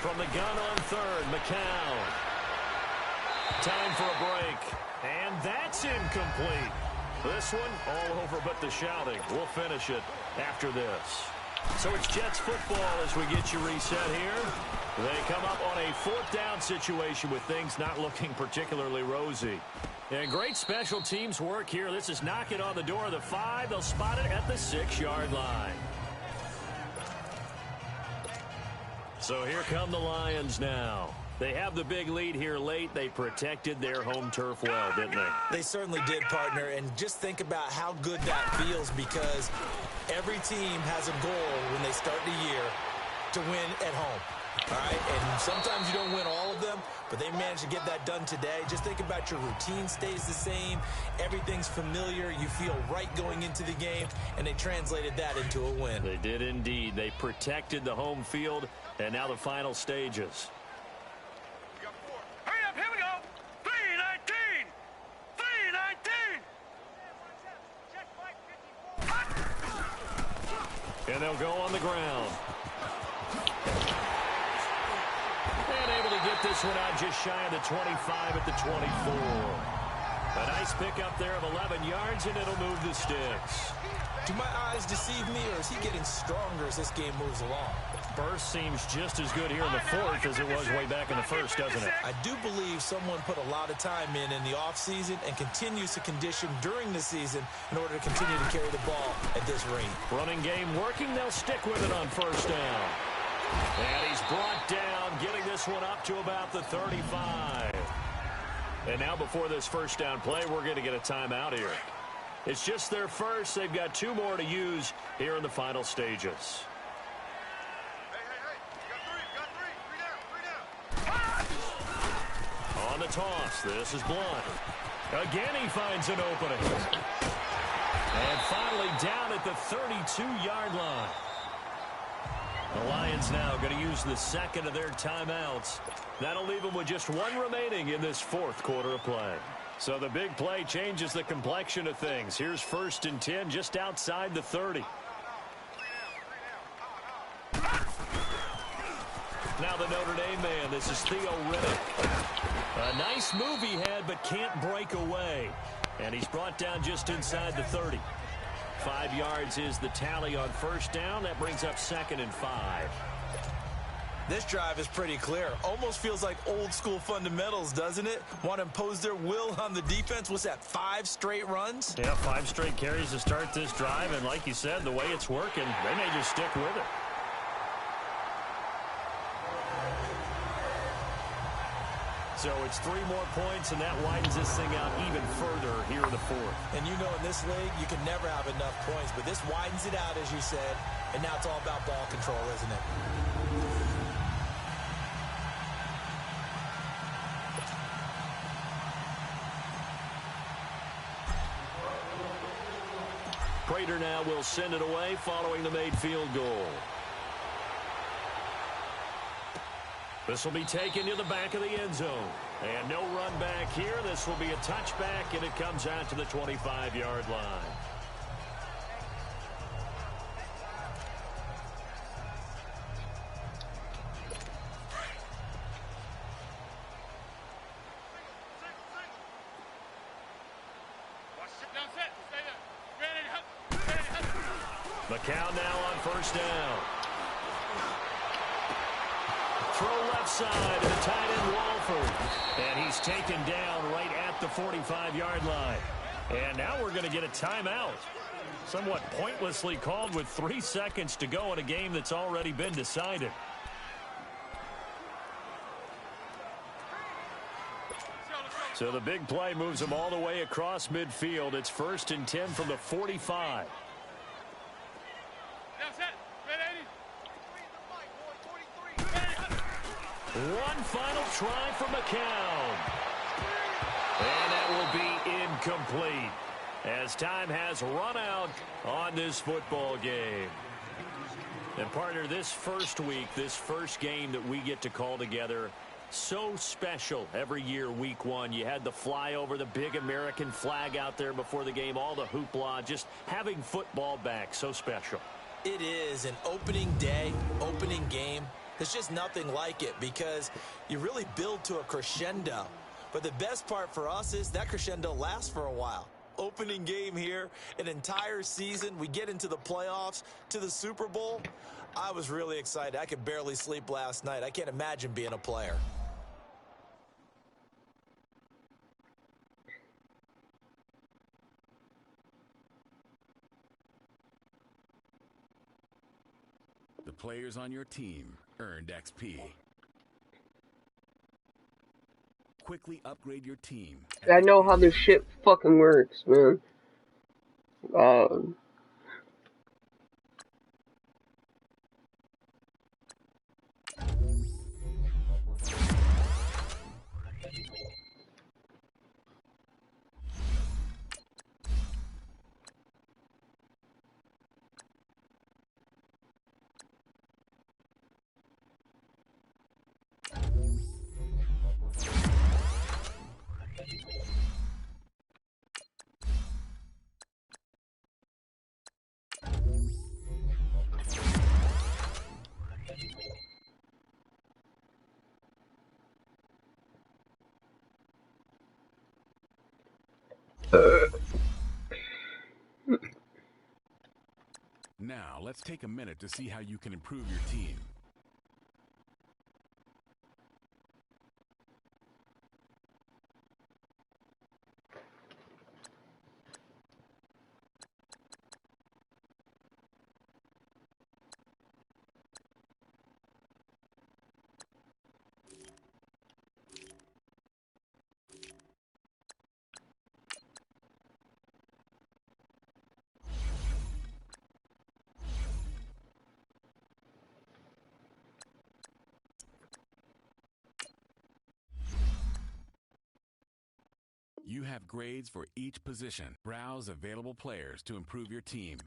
From the gun on third, McCown. Time for a break. And that's incomplete. This one all over but the shouting. We'll finish it after this. So it's Jets football as we get you reset here. They come up on a 4th down situation with things not looking particularly rosy. And great special teams work here. This is knocking on the door of the 5. They'll spot it at the 6-yard line. So here come the Lions now. They have the big lead here late. They protected their home turf well, didn't they? They certainly did, partner. And just think about how good that feels, because every team has a goal when they start the year to win at home. All right, and sometimes you don't win all of them, but they managed to get that done today. Just think about your routine stays the same. Everything's familiar. You feel right going into the game, and they translated that into a win. They did indeed. They protected the home field, and now the final stages. Hurry up, here we go. 319. 319. And they'll go on the ground. And able to get this one out just shy of the 25 at the 24. A nice pickup there of 11 yards, and it'll move the sticks. Do my eyes deceive me, or is he getting stronger as this game moves along? Burst seems just as good here in the 4th as it was way back in the 1st, doesn't it? I do believe someone put a lot of time in the offseason and continues to condition during the season in order to continue to carry the ball at this rate. Running game working. They'll stick with it on 1st down. And he's brought down, getting this one up to about the 35. And now before this 1st down play, we're going to get a timeout here. It's just their first. They've got 2 more to use here in the final stages. On the toss, this is Blunt. Again, he finds an opening. And finally down at the 32-yard line. The Lions now going to use the 2nd of their timeouts. That'll leave them with just 1 remaining in this 4th quarter of play. So the big play changes the complexion of things. Here's 1st and 10 just outside the 30. Now the Notre Dame man, this is Theo Riddick. A nice move he had, but can't break away. And he's brought down just inside the 30. 5 yards is the tally on 1st down. That brings up 2nd and 5. This drive is pretty clear. Almost feels like old school fundamentals, doesn't it? Want to impose their will on the defense. What's that, 5 straight runs? Yeah, 5 straight carries to start this drive. And like you said, the way it's working, they may just stick with it. So it's 3 more points, and that widens this thing out even further here in the 4th. And you know in this league, you can never have enough points. But this widens it out, as you said. And now it's all about ball control, isn't it? Prater now will send it away following the made field goal. This will be taken to the back of the end zone. And no run back here. This will be a touchback, and it comes out to the 25-yard line. McCown now on 1st down. Throw left side to the tight end Walford. And he's taken down right at the 45-yard line. And now we're going to get a timeout. Somewhat pointlessly called with 3 seconds to go in a game that's already been decided. So the big play moves them all the way across midfield. It's 1st and 10 from the 45. One final try from McCown. And that will be incomplete, as time has run out on this football game. And partner, this first week, this first game that we get to call together, So special every year, week one. You had the flyover, the big American flag out there before the game, all the hoopla, just having football back, so special. It is an opening day, opening game. There's just nothing like it because you really build to a crescendo. But the best part for us is that crescendo lasts for a while. Opening game here, an entire season. We get into the playoffs, to the Super Bowl. I was really excited. I could barely sleep last night. I can't imagine being a player. The players on your team earned XP. Quickly upgrade your team. I know how this shit fucking works, man. Now, let's take a minute to see how you can improve your team. You have grades for each position. Browse available players to improve your team.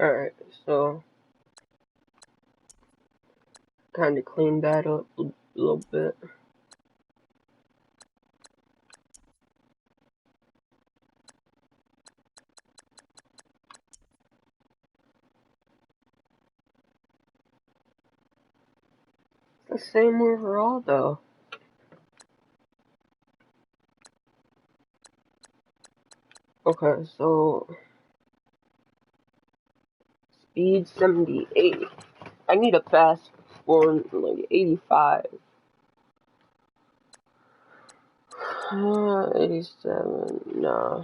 Alright, so kind of cleaned that up a little bit. It's the same overall, though. Okay, so speed 78. I need a fast one, like 85. 87. Nah.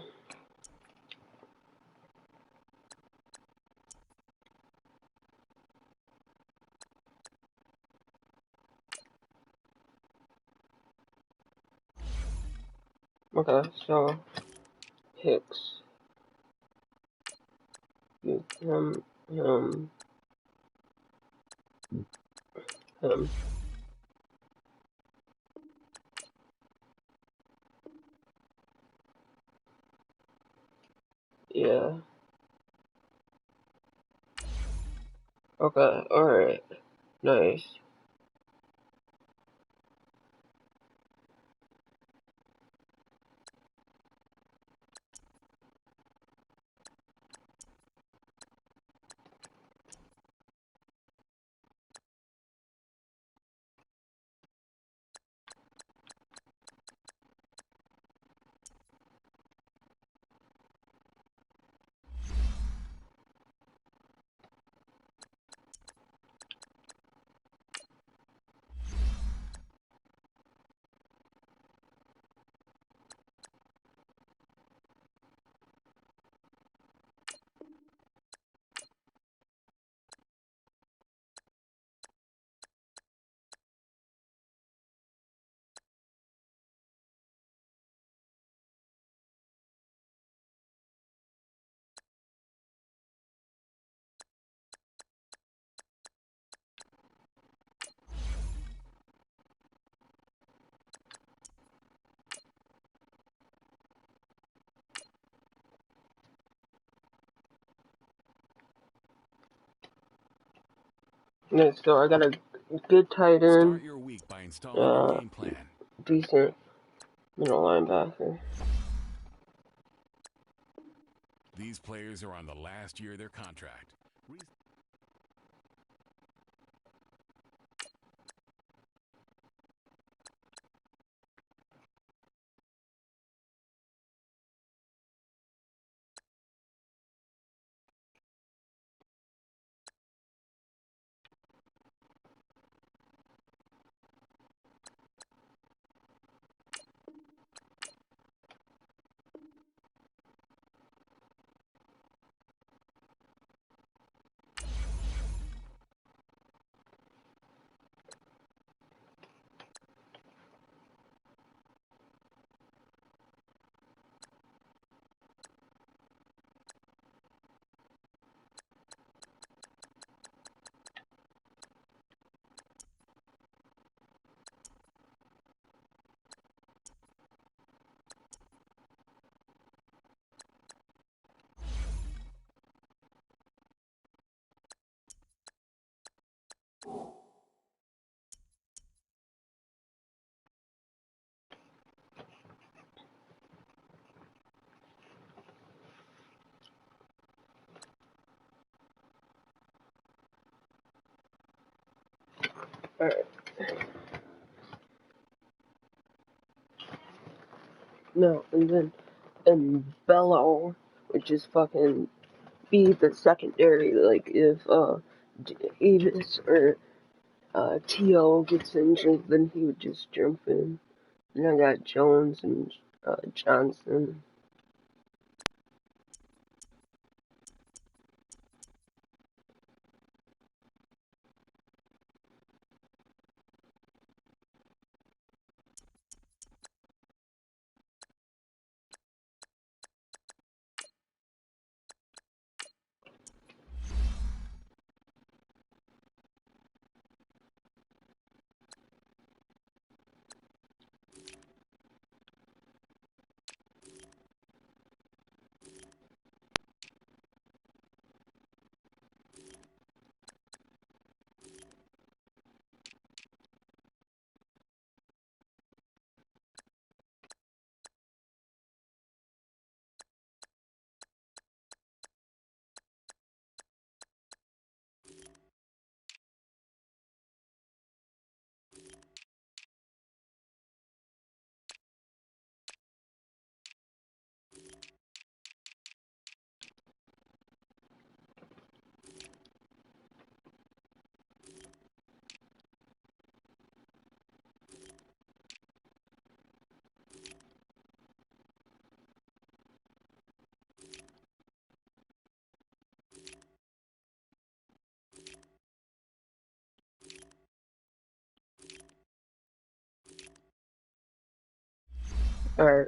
Okay, so Hicks. Him. Yeah. Okay, alright. Nice. Nice, so I got a good tight end, Start your week by installing your game plan. decent middle linebacker. These players are on the last year of their contract. Alright. No, and then Bello, which is fucking be the secondary, like if Avis or T.O. gets injured, then he would just jump in. And I got Jones and Johnson. Alright.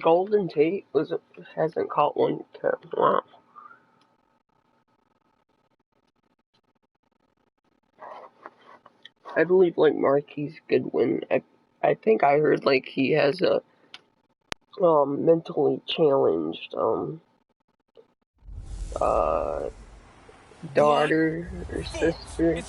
Golden Tate hasn't caught one yet. Wow. I believe like Marquise Goodwin. I think I heard like he has a mentally challenged daughter or sister. I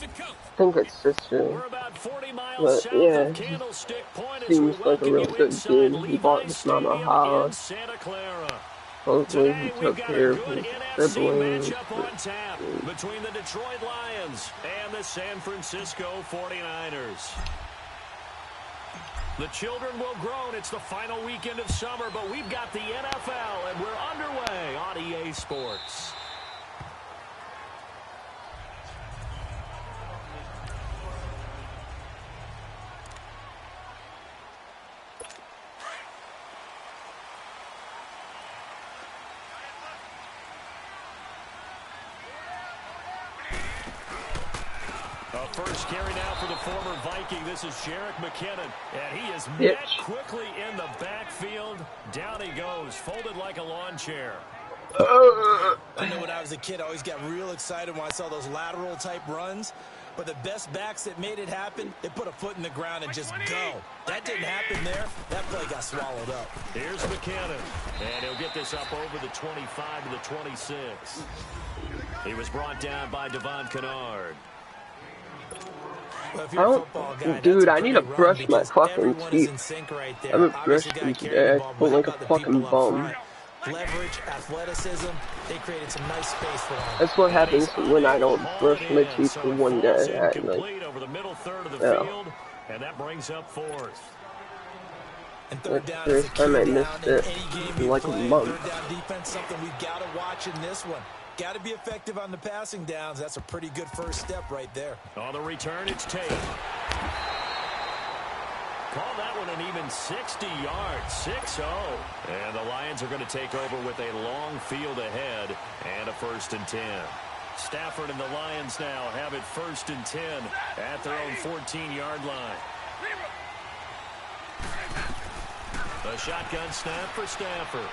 think it's sister. We're about 40 miles But south yeah, of Candlestick Point as we seems like a welcome real you good inside dude. He bought Levi's his mom a Stadium in house. Santa Clara. Supposedly he Today we've took got care a of good his NFC siblings. matchup on tap between the Detroit Lions and the San Francisco 49ers. The children will groan. It's the final weekend of summer, but we've got the NFL, and we're underway on EA Sports. First carry now for the former Viking. This is Jerick McKinnon, and he is met quickly in the backfield. Down he goes, folded like a lawn chair. I know when I was a kid, I always got real excited when I saw those lateral type runs. But the best backs that made it happen, they put a foot in the ground and just go. That didn't happen there. That play got swallowed up. Here's McKinnon, and he'll get this up over the 25 to the 26. He was brought down by Devon Kennard. Well, dude, I need to brush my fucking teeth. I haven't brushed them today. I feel like a fucking bum. Leverage, athleticism, they created some nice space for them. That's what happens when I don't brush my teeth for one day. Complete over the middle third of the field, and that brings up fourth. And That's third the down is a first key time I down missed in it any game in you like a play. month. Third down defense, something we've got to watch in this one. Got to be effective on the passing downs. That's a pretty good first step right there. On the return, it's Tate. Call that one an even 60 yards, 6-0. And the Lions are going to take over with a long field ahead and a 1st and 10. Stafford and the Lions now have it 1st and 10 at their own 14-yard line. A shotgun snap for Stafford.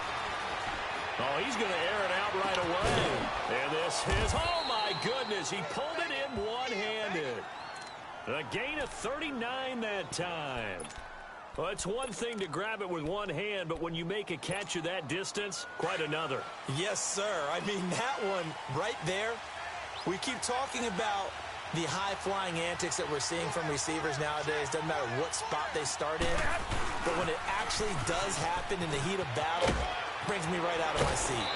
Oh, he's going to air it out right away. And this is, oh my goodness, he pulled it in one-handed. A gain of 39 that time. Well, it's one thing to grab it with one hand, but when you make a catch of that distance, quite another. Yes, sir. I mean, that one right there, we keep talking about the high-flying antics that we're seeing from receivers nowadays. Doesn't matter what spot they start in, but when it actually does happen in the heat of battle, it brings me right out of my seat.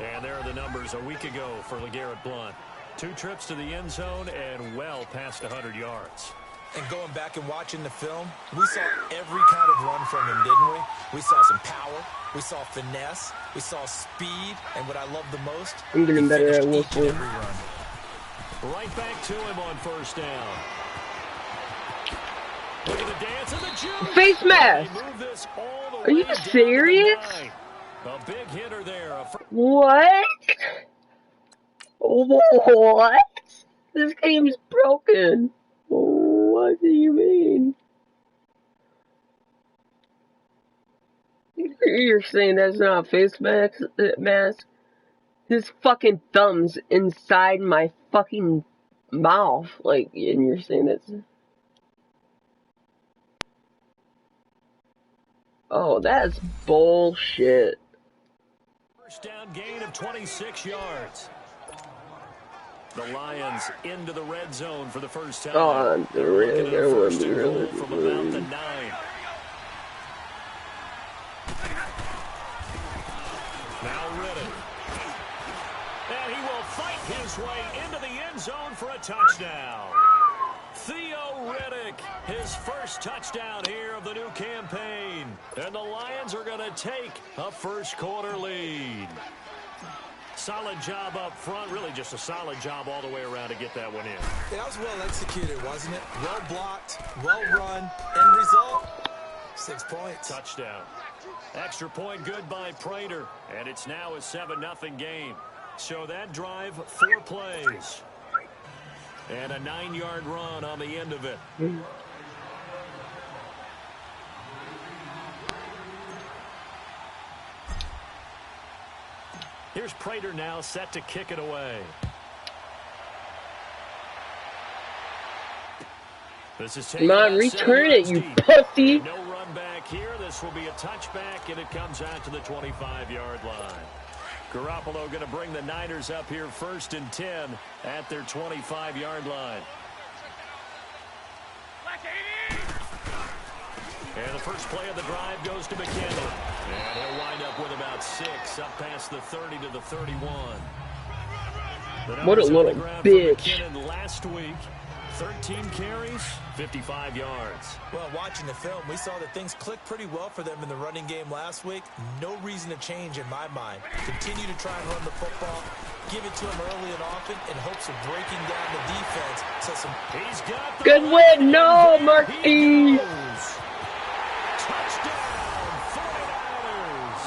And there are the numbers a week ago for LeGarrette Blount. 2 trips to the end zone and well past 100 yards. And going back and watching the film, we saw every kind of run from him, didn't we? We saw some power. We saw finesse. We saw speed. And what I love the most, I'm getting better at each and whistling. every run. Right back to him on 1st down. Look at the dance and the juke. Face mask! They move this all the Are way you down to the serious? 9. A big hitter there. What? What? This game's broken. What do you mean? You're saying that's not a face mask? His fucking thumb's inside my fucking mouth. Like, and you're saying that's... Oh, that's bullshit. First down gain of 26 yards. The Lions into the red zone for the first time. Oh, They're looking at a first and goal really from about the 9. Now Riddick. And he will fight his way into the end zone for a touchdown. Theo Riddick, his first touchdown here of the new campaign. And the Lions are going to take a first-quarter lead. Solid job up front. Really just a solid job all the way around to get that one in. That was well executed, wasn't it? Well blocked, well run. End result, 6 points. Touchdown. Extra point good by Prater. And it's now a 7-0 game. So that drive, 4 plays. And a 9-yard run on the end of it. Here's Prater now set to kick it away. This is Come on, return it, you pussy. No run back here. This will be a touchback, and it comes out to the 25-yard line. Garoppolo going to bring the Niners up here 1st and 10 at their 25-yard line. And the first play of the drive goes to McKinnon. And he'll wind up with about 6 up past the 30 to the 31. What a little bitch. McKinnon last week, 13 carries, 55 yards. Well, watching the film, we saw that things clicked pretty well for them in the running game last week. No reason to change in my mind. Continue to try and run the football. Give it to him early and often in hopes of breaking down the defense. So He's got the Good win. No, Marquise. Touchdown, 49ers.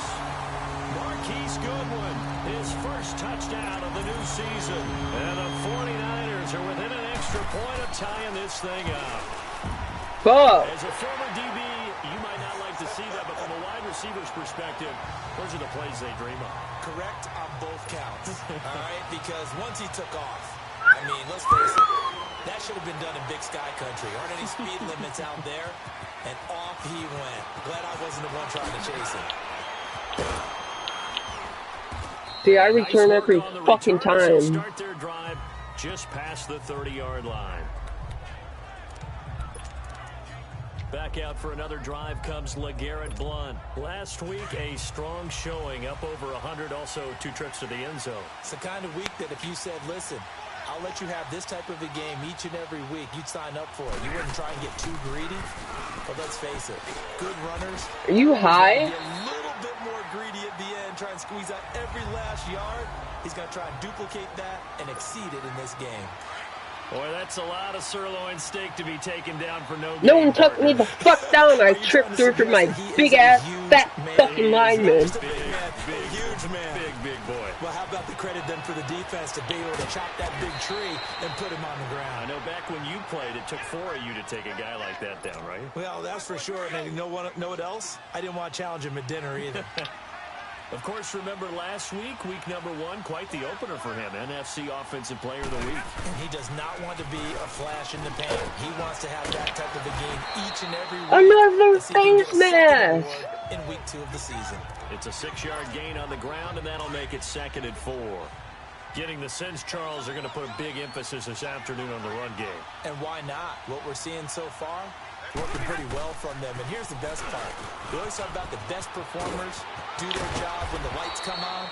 Marquise Goodwin, his first touchdown of the new season. And the 49ers are within an extra point of tying this thing up. Fuck. As a former DB, you might not like to see that, but from a wide receiver's perspective, those are the plays they dream of. correct on both counts, all right? Because once he took off, I mean, let's face it, that should have been done in Big Sky Country. Aren't any speed limits out there? And off he went. Glad I wasn't the one trying to chase him. See, I return every fucking time. Start their drive just past the 30-yard line. Back out for another drive comes LeGarrette Blount. Last week, a strong showing, up over 100, also 2 trips to the end zone. It's the kind of week that if you said, listen, I'll let you have this type of a game each and every week. You'd sign up for it. You wouldn't try and get too greedy. But let's face it, good runners. Are you high? Be a little bit more greedy at the end, try and squeeze out every last yard. He's going to try and duplicate that and exceed it in this game. Boy, that's a lot of sirloin steak to be taken down for no gain. No one took me the fuck down. I tripped over my big ass, fat fucking lineman. Huge man. Big boy. Well, how about the credit then for the defense to be able to chop that big tree and put him on the ground? I know back when you played, it took 4 of you to take a guy like that down, right? Well, that's for sure. And you know what else? I didn't want to challenge him at dinner either. Of course, remember last week, week number 1, quite the opener for him. NFC Offensive Player of the Week. And he does not want to be a flash in the pan. He wants to have that type of a game each and every week. Another face mask in week 2 of the season. It's a 6-yard gain on the ground, and that'll make it 2nd and 4. Getting the sense, Charles, are going to put a big emphasis this afternoon on the run game. And why not? What we're seeing so far, working pretty well from them. And here's the best part. We always talk about the best performers do their job when the lights come on.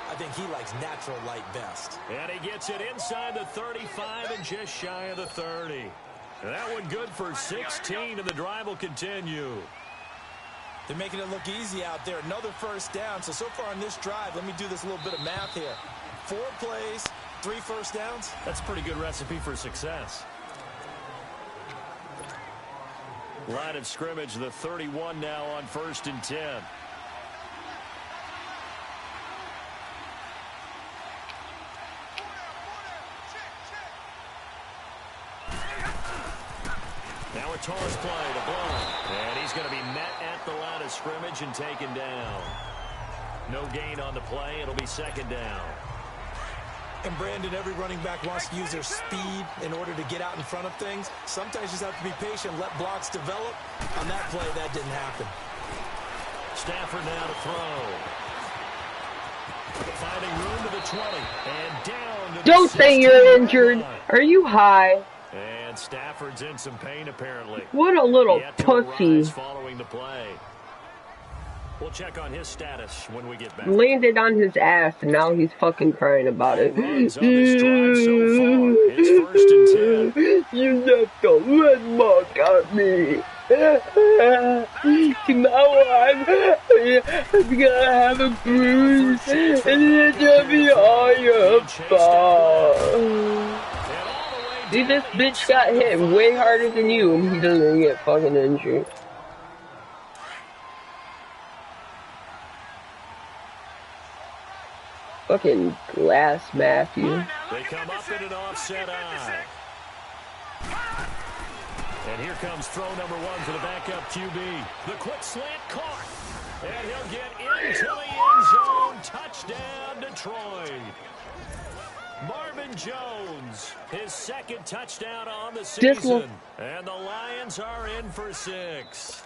I think he likes natural light best. And he gets it inside the 35 and just shy of the 30. And that one good for 16, and the drive will continue. They're making it look easy out there. Another first down. So far on this drive, let me do this little bit of math here. 4 plays, 3 first downs. That's a pretty good recipe for success. Line of scrimmage, the 31 now on 1st and 10. Now a toss play to Blow. And he's going to be met at the line of scrimmage and taken down. No gain on the play. It'll be 2nd down. And Brandon, every running back wants to use their speed in order to get out in front of things. Sometimes you just have to be patient, let blocks develop. On that play, that didn't happen. Stafford now to throw. Finding room to the 20. And down to the Don't say you're injured. Are you high? And Stafford's in some pain, apparently. What a little pussy. Following the play. We'll check on his status when we get back. Landed on his ass, and now he's fucking crying about it. Runs on this drive so far. It's 1st and 10. You left a red mark on me. Now I'm gonna have a bruise, and it'll be all your fault. See, this bitch got hit way harder than you, and he doesn't get fucking injured. Fucking glass Matthew. They come up in an offset eye. And here comes throw number 1 for the backup QB. The quick slant caught. And he'll get into the end zone. Touchdown, Detroit. Marvin Jones, his 2nd touchdown on the season. And the Lions are in for 6.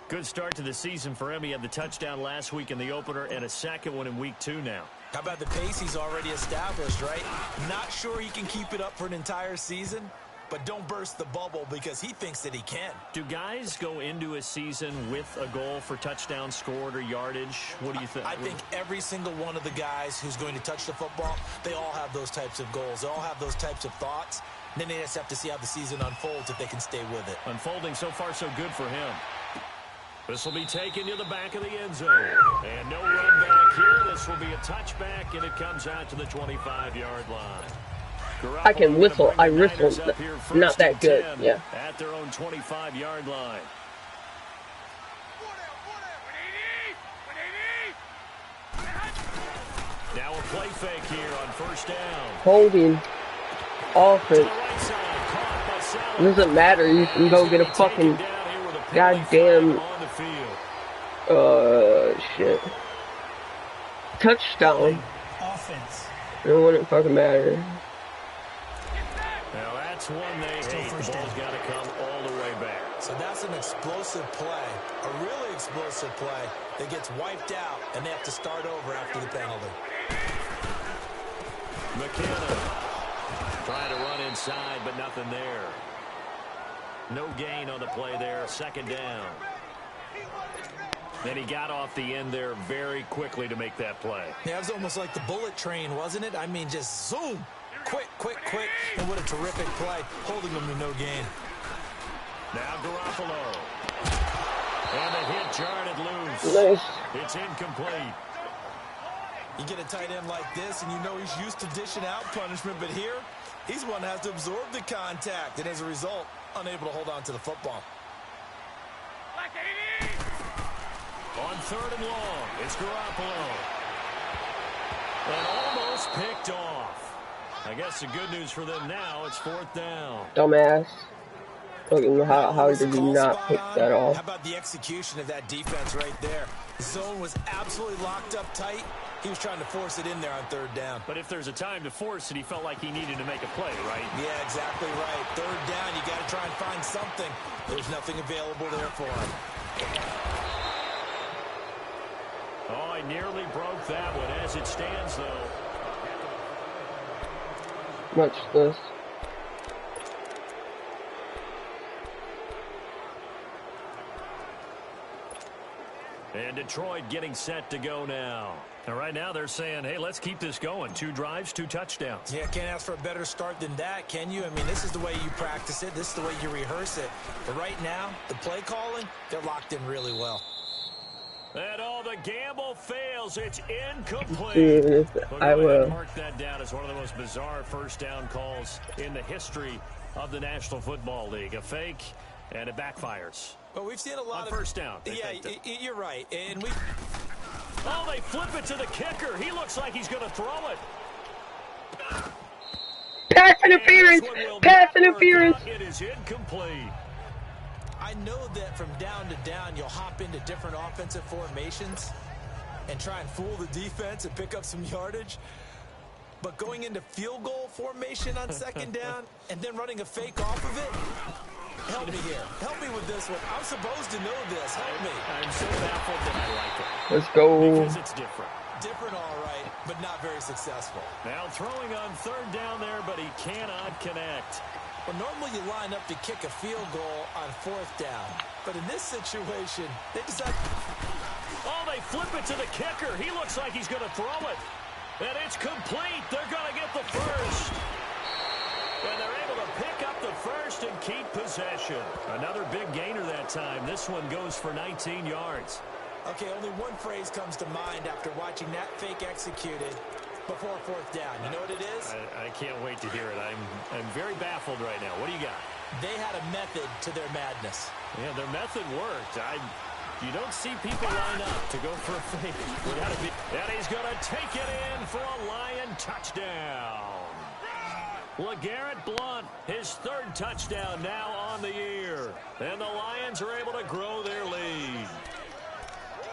Good start to the season for him. He had the touchdown last week in the opener and a 2nd one in week 2 now. How about the pace he's already established, right? Not sure he can keep it up for an entire season, but don't burst the bubble because he thinks that he can. Do guys go into a season with a goal for touchdowns scored or yardage? What do you think? I think every single one of the guys who's going to touch the football, they all have those types of goals. They all have those types of thoughts. And then they just have to see how the season unfolds if they can stay with it. Unfolding so far so good for him. This will be taken to the back of the end zone. And no run back here. This will be a touchback, and it comes out to the 25-yard line. I can whistle. I whistle. Not that good. Yeah. At their own 25-yard line. Now a play fake here on 1st down. Holding. Offense. Doesn't matter. You can go get a fucking goddamn. Shit. Touchdown. Offense. It wouldn't fucking matter. Now that's one they hate. The ball's got to come all the way back. So that's an explosive play, a really explosive play that gets wiped out, and they have to start over after the penalty. McKenna trying to run inside, but nothing there. No gain on the play there. 2nd down. And he got off the end there very quickly to make that play. Yeah, it was almost like the bullet train, wasn't it? I mean, just zoom. Quick, and what a terrific play, holding them to no gain. Now Garoppolo. And the hit jarred loose. Nice. It's incomplete. You get a tight end like this, and you know he's used to dishing out punishment, but here, he's one that has to absorb the contact, and as a result, unable to hold on to the football. On 3rd and long, it's Garoppolo. And almost picked off. I guess the good news for them now, it's 4th down. Dumbass. Look, how did you not pick that off? How about the execution of that defense right there? The zone was absolutely locked up tight. He was trying to force it in there on 3rd down. But if there's a time to force it, he felt like he needed to make a play, right? Yeah, exactly right. 3rd down, you got to try and find something. There's nothing available there for him. Oh, I nearly broke that one. As it stands, though. Watch this. And Detroit getting set to go now. And right now they're saying, hey, let's keep this going. 2 drives, 2 touchdowns. Yeah, can't ask for a better start than that, can you? I mean, this is the way you practice it. This is the way you rehearse it. But right now, the play calling, they're locked in really well. And all the gamble fails. It's incomplete. Dude, I will mark that down as one of the most bizarre 1st down calls in the history of the National Football League. A fake, and it backfires. But we've seen a lot of 1st down. Yeah, you're right. And we. Oh, they flip it to the kicker. He looks like he's going to throw it. pass interference. Pass interference. It is incomplete. I know that from down to down, you'll hop into different offensive formations and try and fool the defense and pick up some yardage. But going into field goal formation on 2nd down and then running a fake off of it, help me here. Help me with this one. I'm supposed to know this. Help me. I'm so baffled that I like it. Let's go. Because it's different. Different, all right, but not very successful. Now throwing on 3rd down there, but he cannot connect. Well, normally you line up to kick a field goal on 4th down. But in this situation, they decide. Oh, they flip it to the kicker. He looks like he's going to throw it. And it's complete. They're going to get the 1st. And they're able to pick up the 1st and keep possession. Another big gainer that time. This one goes for 19 yards. Okay, only one phrase comes to mind after watching that fake executed before 4th down. You know what it is? I can't wait to hear it. I'm very baffled right now. What do you got? They had a method to their madness. Yeah, their method worked. You don't see people line up to go for a fake. And he's going to take it in for a Lion touchdown. LeGarrette Blount, his 3rd touchdown now on the year. And the Lions are able to grow their lead.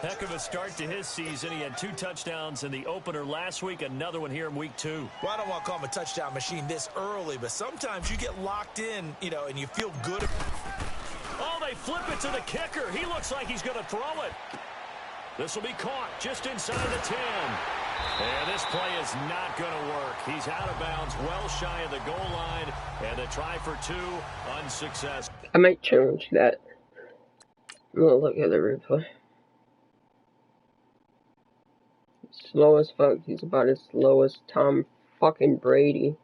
Heck of a start to his season. He had 2 touchdowns in the opener last week, another one here in week 2. Well, I don't want to call him a touchdown machine this early, but sometimes you get locked in, and you feel good. Oh, they flip it to the kicker. He looks like he's going to throw it. This will be caught just inside the 10. And this play is not going to work. He's out of bounds, well shy of the goal line, and a try for 2, unsuccessful. I might challenge that. We'll look at the replay. Slow as fuck. He's about as slow as Tom fucking Brady.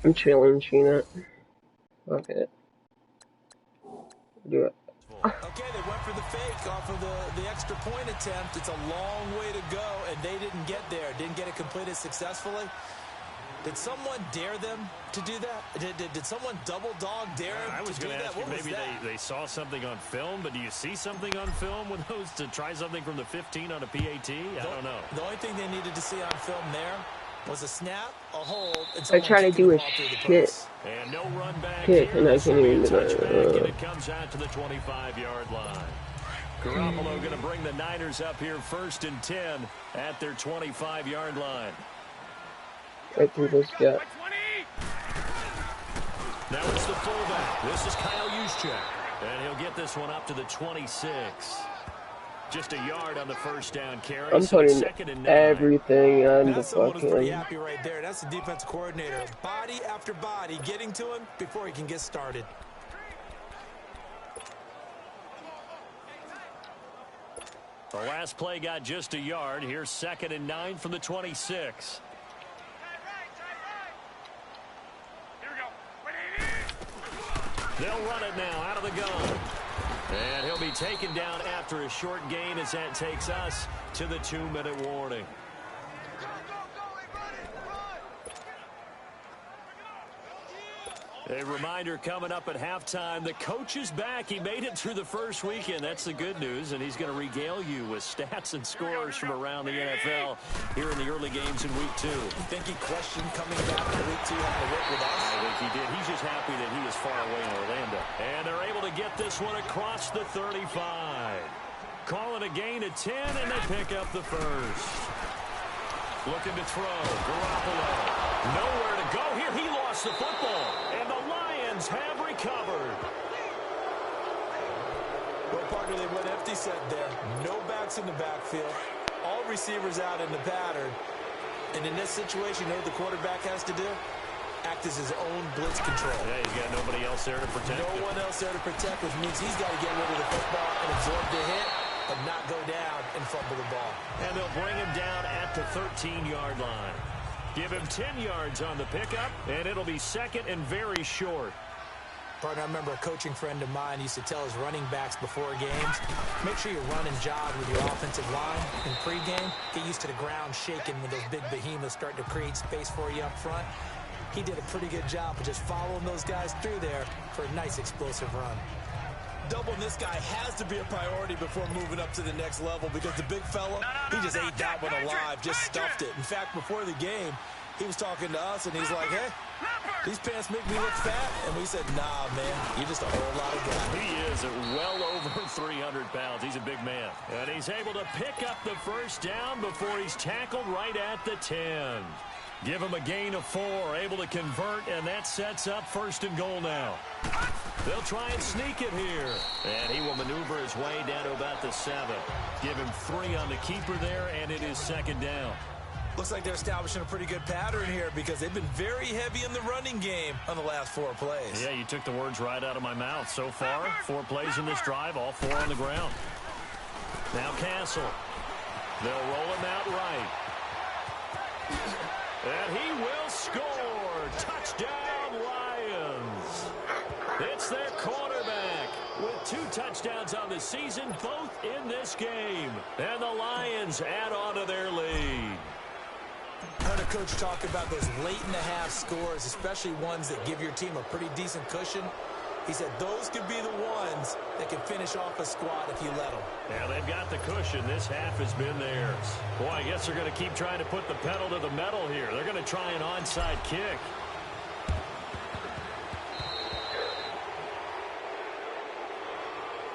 I'm challenging it. Fuck it. Do it. Okay, they went for the fake off of the extra point attempt. It's a long way to go, and they didn't get there. Didn't get it completed successfully. Did someone dare them to do that? Did someone double dog dare them to do that? I was going to ask you, maybe they saw something on film, but do you see something on film with those to try something from the 15 on a PAT? I don't know. The only thing they needed to see on film there was a snap, a hold, and I try to do a shit. And no run back Hit, here. and I can't even do And it comes out to the 25-yard line. Garoppolo going to bring the Niners up here 1st and 10 at their 25-yard line. Right through this gap. Now it's the fullback. This is Kyle Juszczyk. And he'll get this one up to the 26. Just a yard on the first down carry. I'm So it's putting 2nd and 9. everything on the That's someone who's pretty fucking. happy right there. That's the defensive coordinator. Body after body getting to him before he can get started. The last play got just a yard. Here's 2nd and 9 from the 26. They'll run it now out of the gun. And he'll be taken down after a short gain as that takes us to the 2-minute warning. A reminder coming up at halftime, the coach is back. He made it through the first weekend. That's the good news, and he's going to regale you with stats and scores from around the NFL here in the early games in Week 2. You think he questioned coming back to Week 2 having to work with us? I think he did. He's just happy that he was far away in Orlando. And they're able to get this one across the 35. Call it a gain of 10, and they pick up the first. Looking to throw. Garoppolo. Nowhere to go here. He lost the football. And the Lions have recovered. Well, partner, they went empty set there. No backs in the backfield. All receivers out in the pattern. And in this situation, you know what the quarterback has to do? Act as his own blitz control. Yeah, he's got nobody else there to protect him. No one else there to protect, which means he's got to get rid of the football and absorb the hit, but not go down and fumble the ball. And they'll bring him down at the 13-yard line. Give him 10 yards on the pickup, and it'll be 2nd and very short. Partner, I remember a coaching friend of mine used to tell his running backs before games, make sure you run and jog with your offensive line in pregame. Get used to the ground shaking when those big behemoths start to create space for you up front. He did a pretty good job of just following those guys through there for a nice explosive run. Doubling this guy has to be a priority before moving up to the next level because the big fella, he just ate that one alive, just stuffed it. In fact, before the game, he was talking to us, and he's like, hey, these pants make me look fat. And we said, nah, man, you're just a whole lot of guy. He is at well over 300 pounds. He's a big man. And he's able to pick up the first down before he's tackled right at the 10. Give him a gain of 4, able to convert, and that sets up 1st and goal now. They'll try and sneak it here. And he will maneuver his way down to about the 7. Give him 3 on the keeper there, and it is 2nd down. Looks like they're establishing a pretty good pattern here because they've been very heavy in the running game on the last 4 plays. Yeah, you took the words right out of my mouth. So far, 4 plays in this drive, all 4 on the ground. Now Castle. They'll roll him out right. And he will score. Touchdown, Lions. It's their quarterback with 2 touchdowns on the season, both in this game. And the Lions add on to their lead. I heard a coach talk about those late-in-the-half scores, especially ones that give your team a pretty decent cushion. He said those could be the ones that can finish off a squad if you let them. Yeah, they've got the cushion. This half has been theirs. Boy, I guess they're going to keep trying to put the pedal to the metal here. They're going to try an onside kick.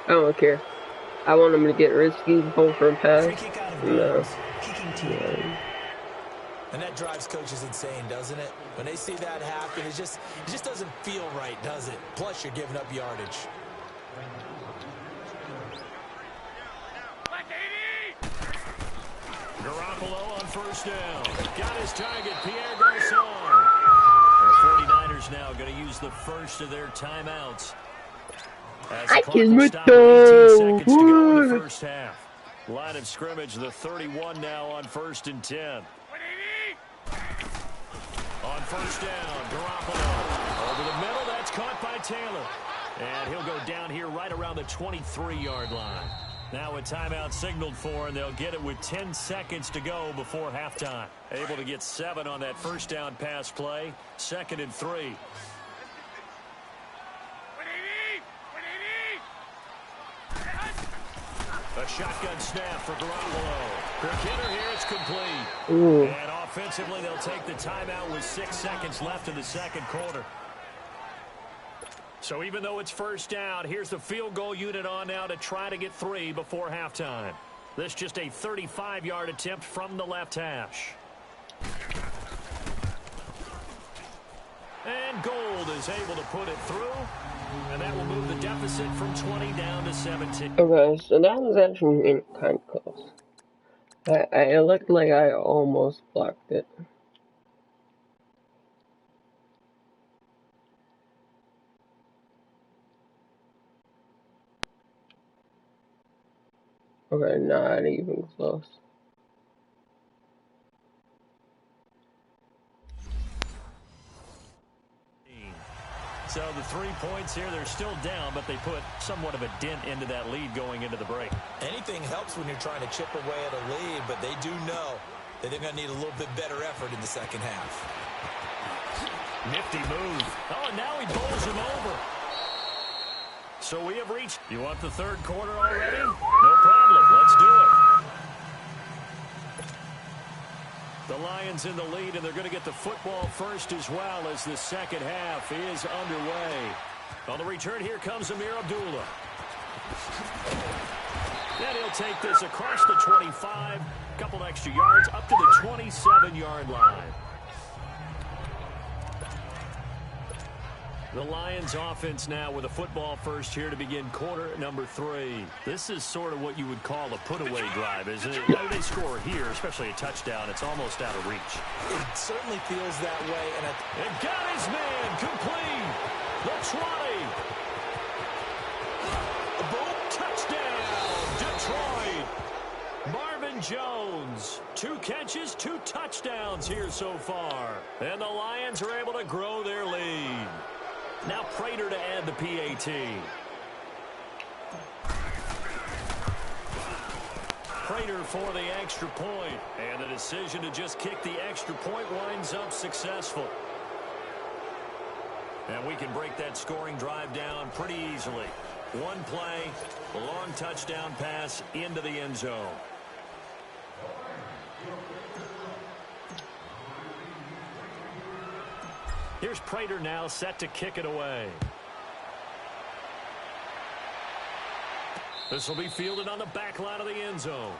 I don't care. I want them to get risky, hold for a pass. Free kick out of No. bounds. Kicking team. Yeah. And that drives coaches insane, doesn't it? When they see that happen, it just doesn't feel right, does it? Plus, you're giving up yardage. Garoppolo on 1st down. Got his target, Pierre Garçon. The 49ers now going to use the first of their timeouts. As I the can clock stopped, 18 seconds to go in the first half. Line of scrimmage, the 31 now on 1st and 10. On 1st down, Garoppolo. Over the middle, that's caught by Taylor. And he'll go down here right around the 23-yard line. Now a timeout signaled for, and they'll get it with 10 seconds to go before halftime. Able to get 7 on that 1st down pass play. 2nd and 3. A shotgun snap for Garoppolo. Quick hitter here, it's complete. Ooh. And offensively, they'll take the timeout with 6 seconds left in the 2nd quarter. So even though it's 1st down, here's the field goal unit on now to try to get 3 before halftime. This just a 35-yard attempt from the left hash. And Gold is able to put it through. And that will move the deficit from 20 down to 17. Okay, so that was actually kind of close. I looked like I almost blocked it. Okay, not even close. So the 3 points here, they're still down, but they put somewhat of a dent into that lead going into the break. Anything helps when you're trying to chip away at a lead, but they do know that they're going to need a little bit better effort in the second half. Nifty move. Oh, and now he bowls him over. So we have reached. You want the third quarter already? No problem. Let's do it. The Lions in the lead, and they're going to get the football first as well as the second half is underway. On the return, here comes Amir Abdullah. And he'll take this across the 25, a couple extra yards, up to the 27-yard line. The Lions offense now with a football first here to begin quarter number 3. This is sort of what you would call a put-away drive, isn't it? When they score here, especially a touchdown, it's almost out of reach. It certainly feels that way. And got his man complete. The 20. Boom, touchdown, Detroit. Marvin Jones, 2 catches, 2 touchdowns here so far. And the Lions are able to grow their lead. Now Prater to add the PAT. Prater for the extra point. And the decision to just kick the extra point winds up successful. And we can break that scoring drive down pretty easily. One play, a long touchdown pass into the end zone. Here's Prater now set to kick it away. This will be fielded on the back line of the end zone.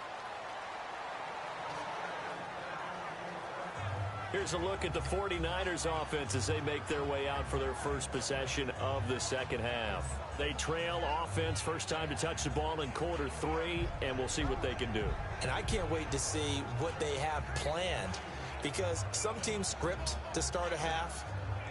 Here's a look at the 49ers offense as they make their way out for their first possession of the second half. They trail offense first time to touch the ball in quarter 3, and we'll see what they can do. And I can't wait to see what they have planned, because some teams script to start a half.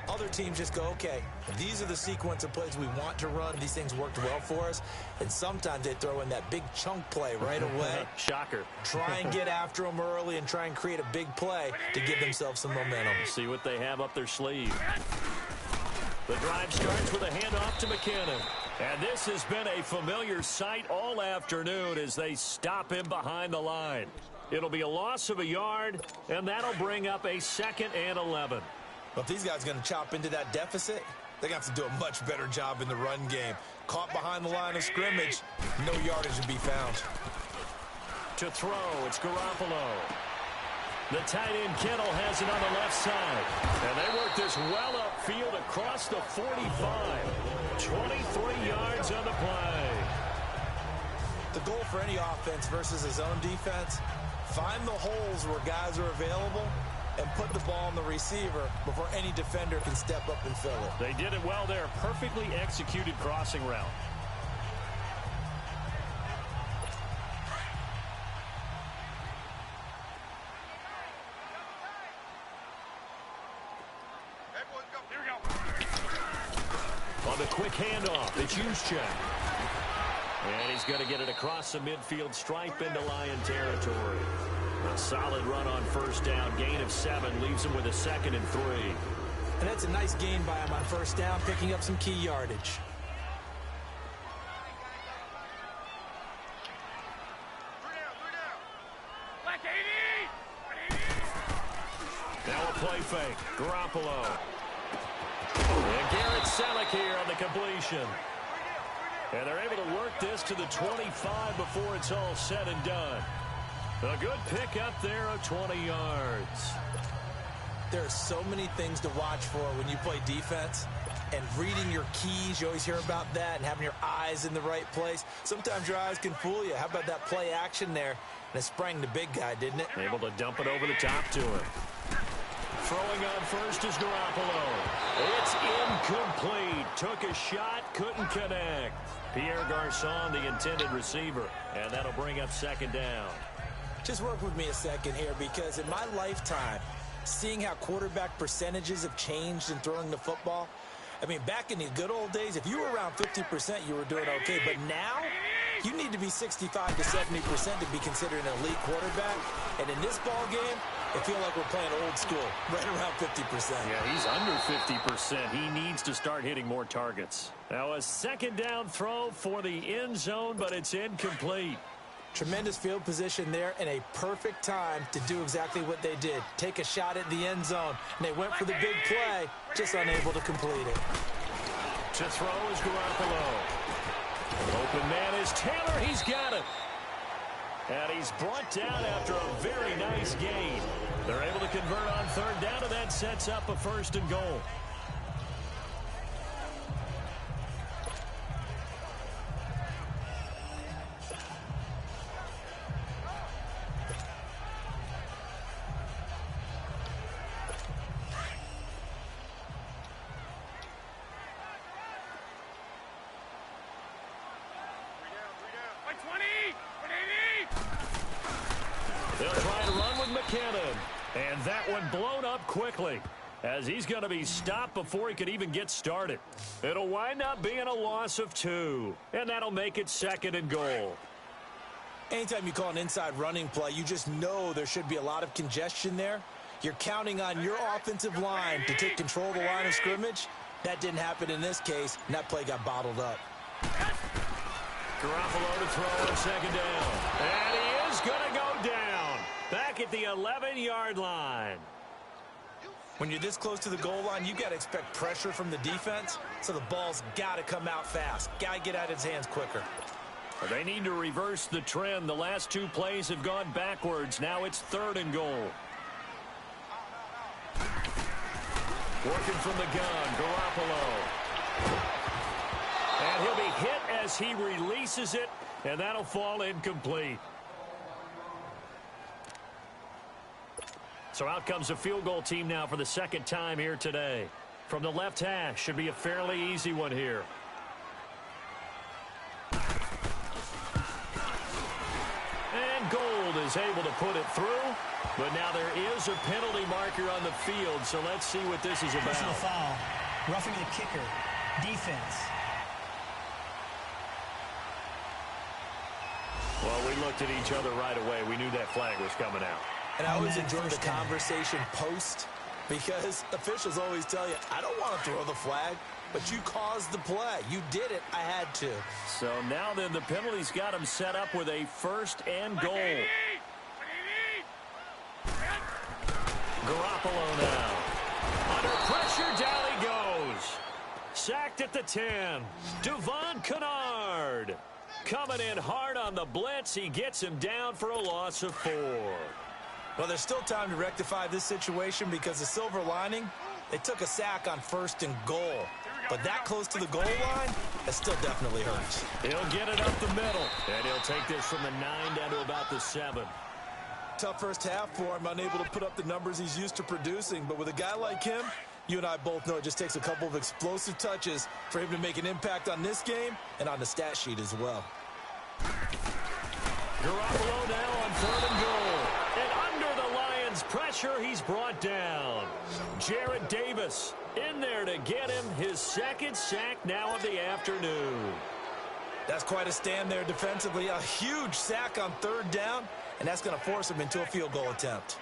Other teams just go, okay, these are the sequence of plays we want to run. These things worked well for us. And sometimes they throw in that big chunk play right away. Shocker. Try and get after them early and try and create a big play to give themselves some momentum. See what they have up their sleeve. The drive starts with a handoff to McKinnon. And this has been a familiar sight all afternoon as they stop him behind the line. It'll be a loss of a yard, and that'll bring up a 2nd and 11. But if these guys are going to chop into that deficit, they're going to have to do a much better job in the run game. Caught behind the line of scrimmage, no yardage to be found. To throw, it's Garoppolo. The tight end Kittle has it on the left side. And they work this well upfield across the 45. 23 yards on the play. The goal for any offense versus his own defense, find the holes where guys are available and put the ball on the receiver before any defender can step up and fill it. They did it well there. Perfectly executed crossing route. On the quick handoff, it's Juszczyk. And he's going to get it across the midfield stripe into Lion territory. A solid run on first down. Gain of 7 leaves him with a 2nd and 3. And that's a nice gain by him on first down, picking up some key yardage. Now a play fake. Garoppolo. And Garrett Selleck here on the completion. And they're able to work this to the 25 before it's all said and done. A good pick up there of 20 yards. There are so many things to watch for when you play defense. And reading your keys, you always hear about that, and having your eyes in the right place. Sometimes your eyes can fool you. How about that play action there? And it sprang the big guy, didn't it? Able to dump it over the top to him. Throwing on first is Garoppolo. It's incomplete. Took a shot, couldn't connect. Pierre Garçon, the intended receiver, and that'll bring up second down. Just work with me a second here, because in my lifetime, seeing how quarterback percentages have changed in throwing the football, I mean, back in the good old days, if you were around 50%, you were doing okay. But now, you need to be 65 to 70% to be considered an elite quarterback. And in this ball game, I feel like we're playing old school, right around 50%. Yeah, he's under 50%. He needs to start hitting more targets. Now a second down throw for the end zone, but it's incomplete. Tremendous field position there, and a perfect time to do exactly what they did. Take a shot at the end zone, and they went for the big play, just unable to complete it. To throw is Garoppolo. Open man is Taylor. He's got it. And he's brought down after a very nice gain. They're able to convert on third down, and that sets up a first and goal. They'll try to run with McKinnon. And that one blown up quickly, as he's going to be stopped before he could even get started. It'll wind up being a loss of 2. And that'll make it second and goal. Anytime you call an inside running play, you just know there should be a lot of congestion there. You're counting on your offensive line to take control of the line of scrimmage. That didn't happen in this case, and that play got bottled up. Garoppolo to throw on second down. And he is going to go down. Back at the 11-yard line. When you're this close to the goal line, you've got to expect pressure from the defense, so the ball's got to come out fast. Got to get out of his hands quicker. They need to reverse the trend. The last 2 plays have gone backwards. Now it's third and goal. Working from the gun, Garoppolo. And he'll be hit as he releases it, and that'll fall incomplete. So out comes a field goal team now for the second time here today. From the left hash, should be a fairly easy one here. And Gold is able to put it through. But now there is a penalty marker on the field, so let's see what this is about. Personal foul. Roughing the kicker. Defense. Well, we looked at each other right away. We knew that flag was coming out. And I always enjoy the conversation post, because officials always tell you, I don't want to throw the flag, but you caused the play. You did it. I had to. So now then the penalty's got him set up with a first and goal. Garoppolo now. Under pressure, down he goes. Sacked at the 10. Devon Kennard. Coming in hard on the blitz. He gets him down for a loss of 4. Well, there's still time to rectify this situation, because the silver lining, they took a sack on first and goal. But that close to the goal line, that still definitely hurts. He'll get it up the middle. And he'll take this from the 9 down to about the 7. Tough first half for him, unable to put up the numbers he's used to producing. But with a guy like him, you and I both know it just takes a couple of explosive touches for him to make an impact on this game and on the stat sheet as well. Garoppolo now on third and goal. And under the Lions' pressure, he's brought down. Jared Davis in there to get him his second sack now of the afternoon. That's quite a stand there defensively. A huge sack on third down, and that's going to force him into a field goal attempt.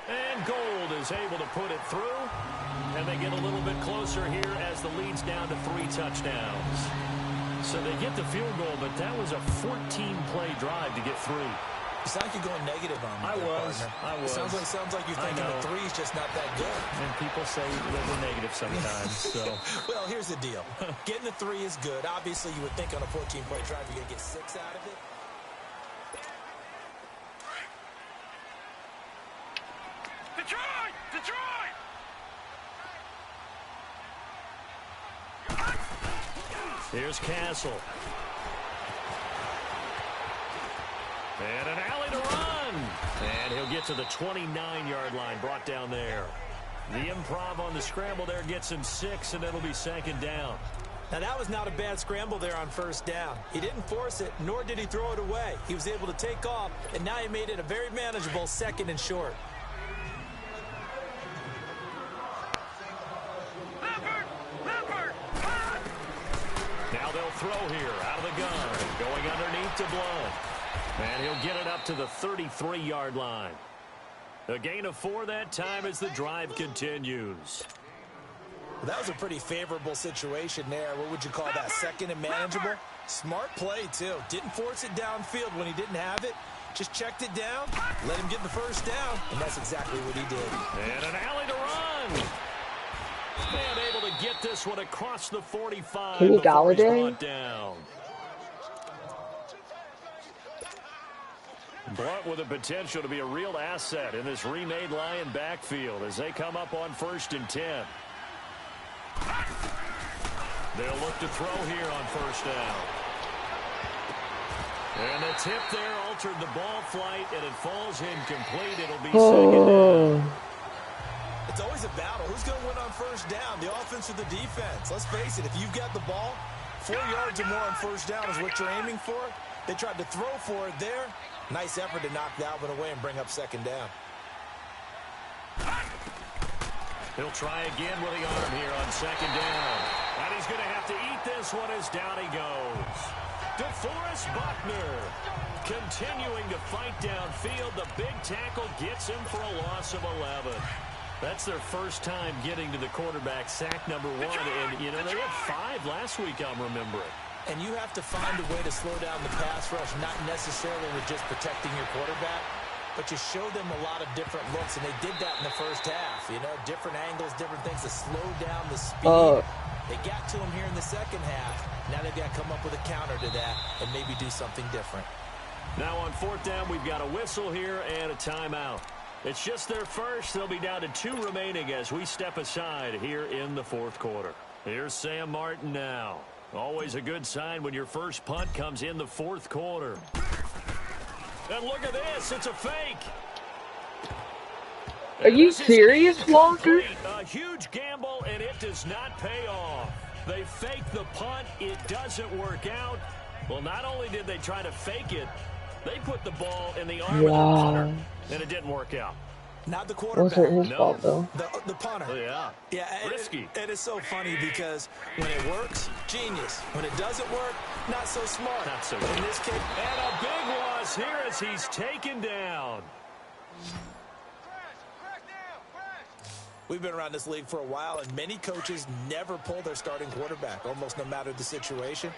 And Gold is able to put it through. And they get a little bit closer here as the lead's down to 3 touchdowns. So they get the field goal, but that was a 14-play drive to get through. It sounds like you're going negative on me. I was. It sounds like you're thinking the 3's just not that good. And people say that we're negative sometimes. So. Well, here's the deal. Getting the 3 is good. Obviously, you would think on a 14-play drive you're going to get 6 out of it. Detroit! Detroit! Here's Castle. And an alley to run. get to the 29-yard line, brought down there. The improv on the scramble there gets him 6, and it'll be 2nd down. Now, that was not a bad scramble there on 1st down. He didn't force it, nor did he throw it away. He was able to take off, and now he made it a very manageable 2nd and short. Now they'll throw here out of the gun, going underneath to Blunt. And he'll get it up to the 33-yard line. A gain of 4 that time as the drive continues. Well, that was a pretty favorable situation there. What would you call that? 2nd and manageable? Smart play, too. Didn't force it downfield when he didn't have it. Just checked it down, let him get the 1st down, and that's exactly what he did. And an alley to run. And able to get this one across the 45 Kenny before he's Galladay? brought down. Blunt with the potential to be a real asset in this remade Lion backfield as they come up on 1st and 10. They'll look to throw here on 1st down. And the tip there altered the ball flight, and it falls incomplete. It'll be 2nd down. It's always a battle. Who's going to win on 1st down, the offense or the defense? Let's face it, if you've got the ball, 4 yards or more on 1st down is what you're aiming for. They tried to throw for it there. Nice effort to knock that one away and bring up 2nd down. He'll try again with the arm here on 2nd down. And he's going to have to eat this one as down he goes. DeForest Buckner continuing to fight downfield. The big tackle gets him for a loss of 11. That's their first time getting to the quarterback, sack number 1. And, you know, they had 5 last week, I'm remembering. And you have to find a way to slow down the pass rush, not necessarily with just protecting your quarterback, but you show them a lot of different looks, and they did that in the 1st half. You know, different angles, different things to slow down the speed. They got to him here in the 2nd half. Now they've got to come up with a counter to that and maybe do something different. Now on 4th down, we've got a whistle here and a timeout. It's just their first. They'll be down to 2 remaining as we step aside here in the 4th quarter. Here's Sam Martin now. Always a good sign when your first punt comes in the 4th quarter. And look at this. It's a fake. Are you serious, Walker? A huge gamble, and it does not pay off. They fake the punt. It doesn't work out. Well, not only did they try to fake it, they put the ball in the arm of the punter, and it didn't work out. Not the quarterback. Wasn't his fault, though. The punter. Yeah. Yeah, risky. It is so funny because when it works, genius. When it doesn't work, not so smart. Not so but good. in this case, and a big loss here as he's taken down. we've been around this league for a while, and many coaches never pull their starting quarterback, almost no matter the situation.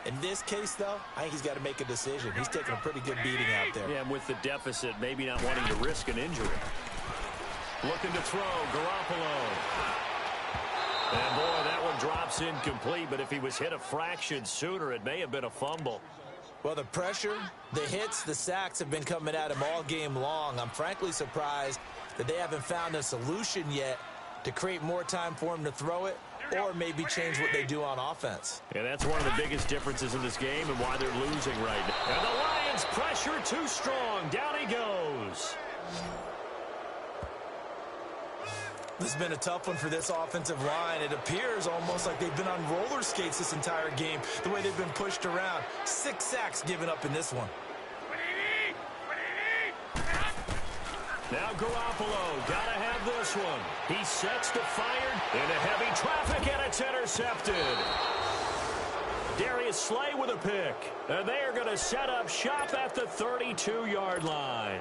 In this case, though, I think he's got to make a decision. He's taking a pretty good beating out there. Yeah, and with the deficit, maybe not wanting to risk an injury. Looking to throw, Garoppolo. And, boy, that one drops incomplete, but if he was hit a fraction sooner, it may have been a fumble. Well, the pressure, the hits, the sacks have been coming at him all game long. I'm frankly surprised that they haven't found a solution yet to create more time for him to throw it or maybe change what they do on offense. And that's one of the biggest differences in this game and why they're losing right now. And the Lions pressure too strong. Down he goes. This has been a tough one for this offensive line. It appears almost like they've been on roller skates this entire game, the way they've been pushed around. 6 sacks given up in this one. Now Garoppolo, gotta have this one. He sets to fire into heavy traffic, and it's intercepted. Darius Slay with a pick. And they are going to set up shop at the 32-yard line.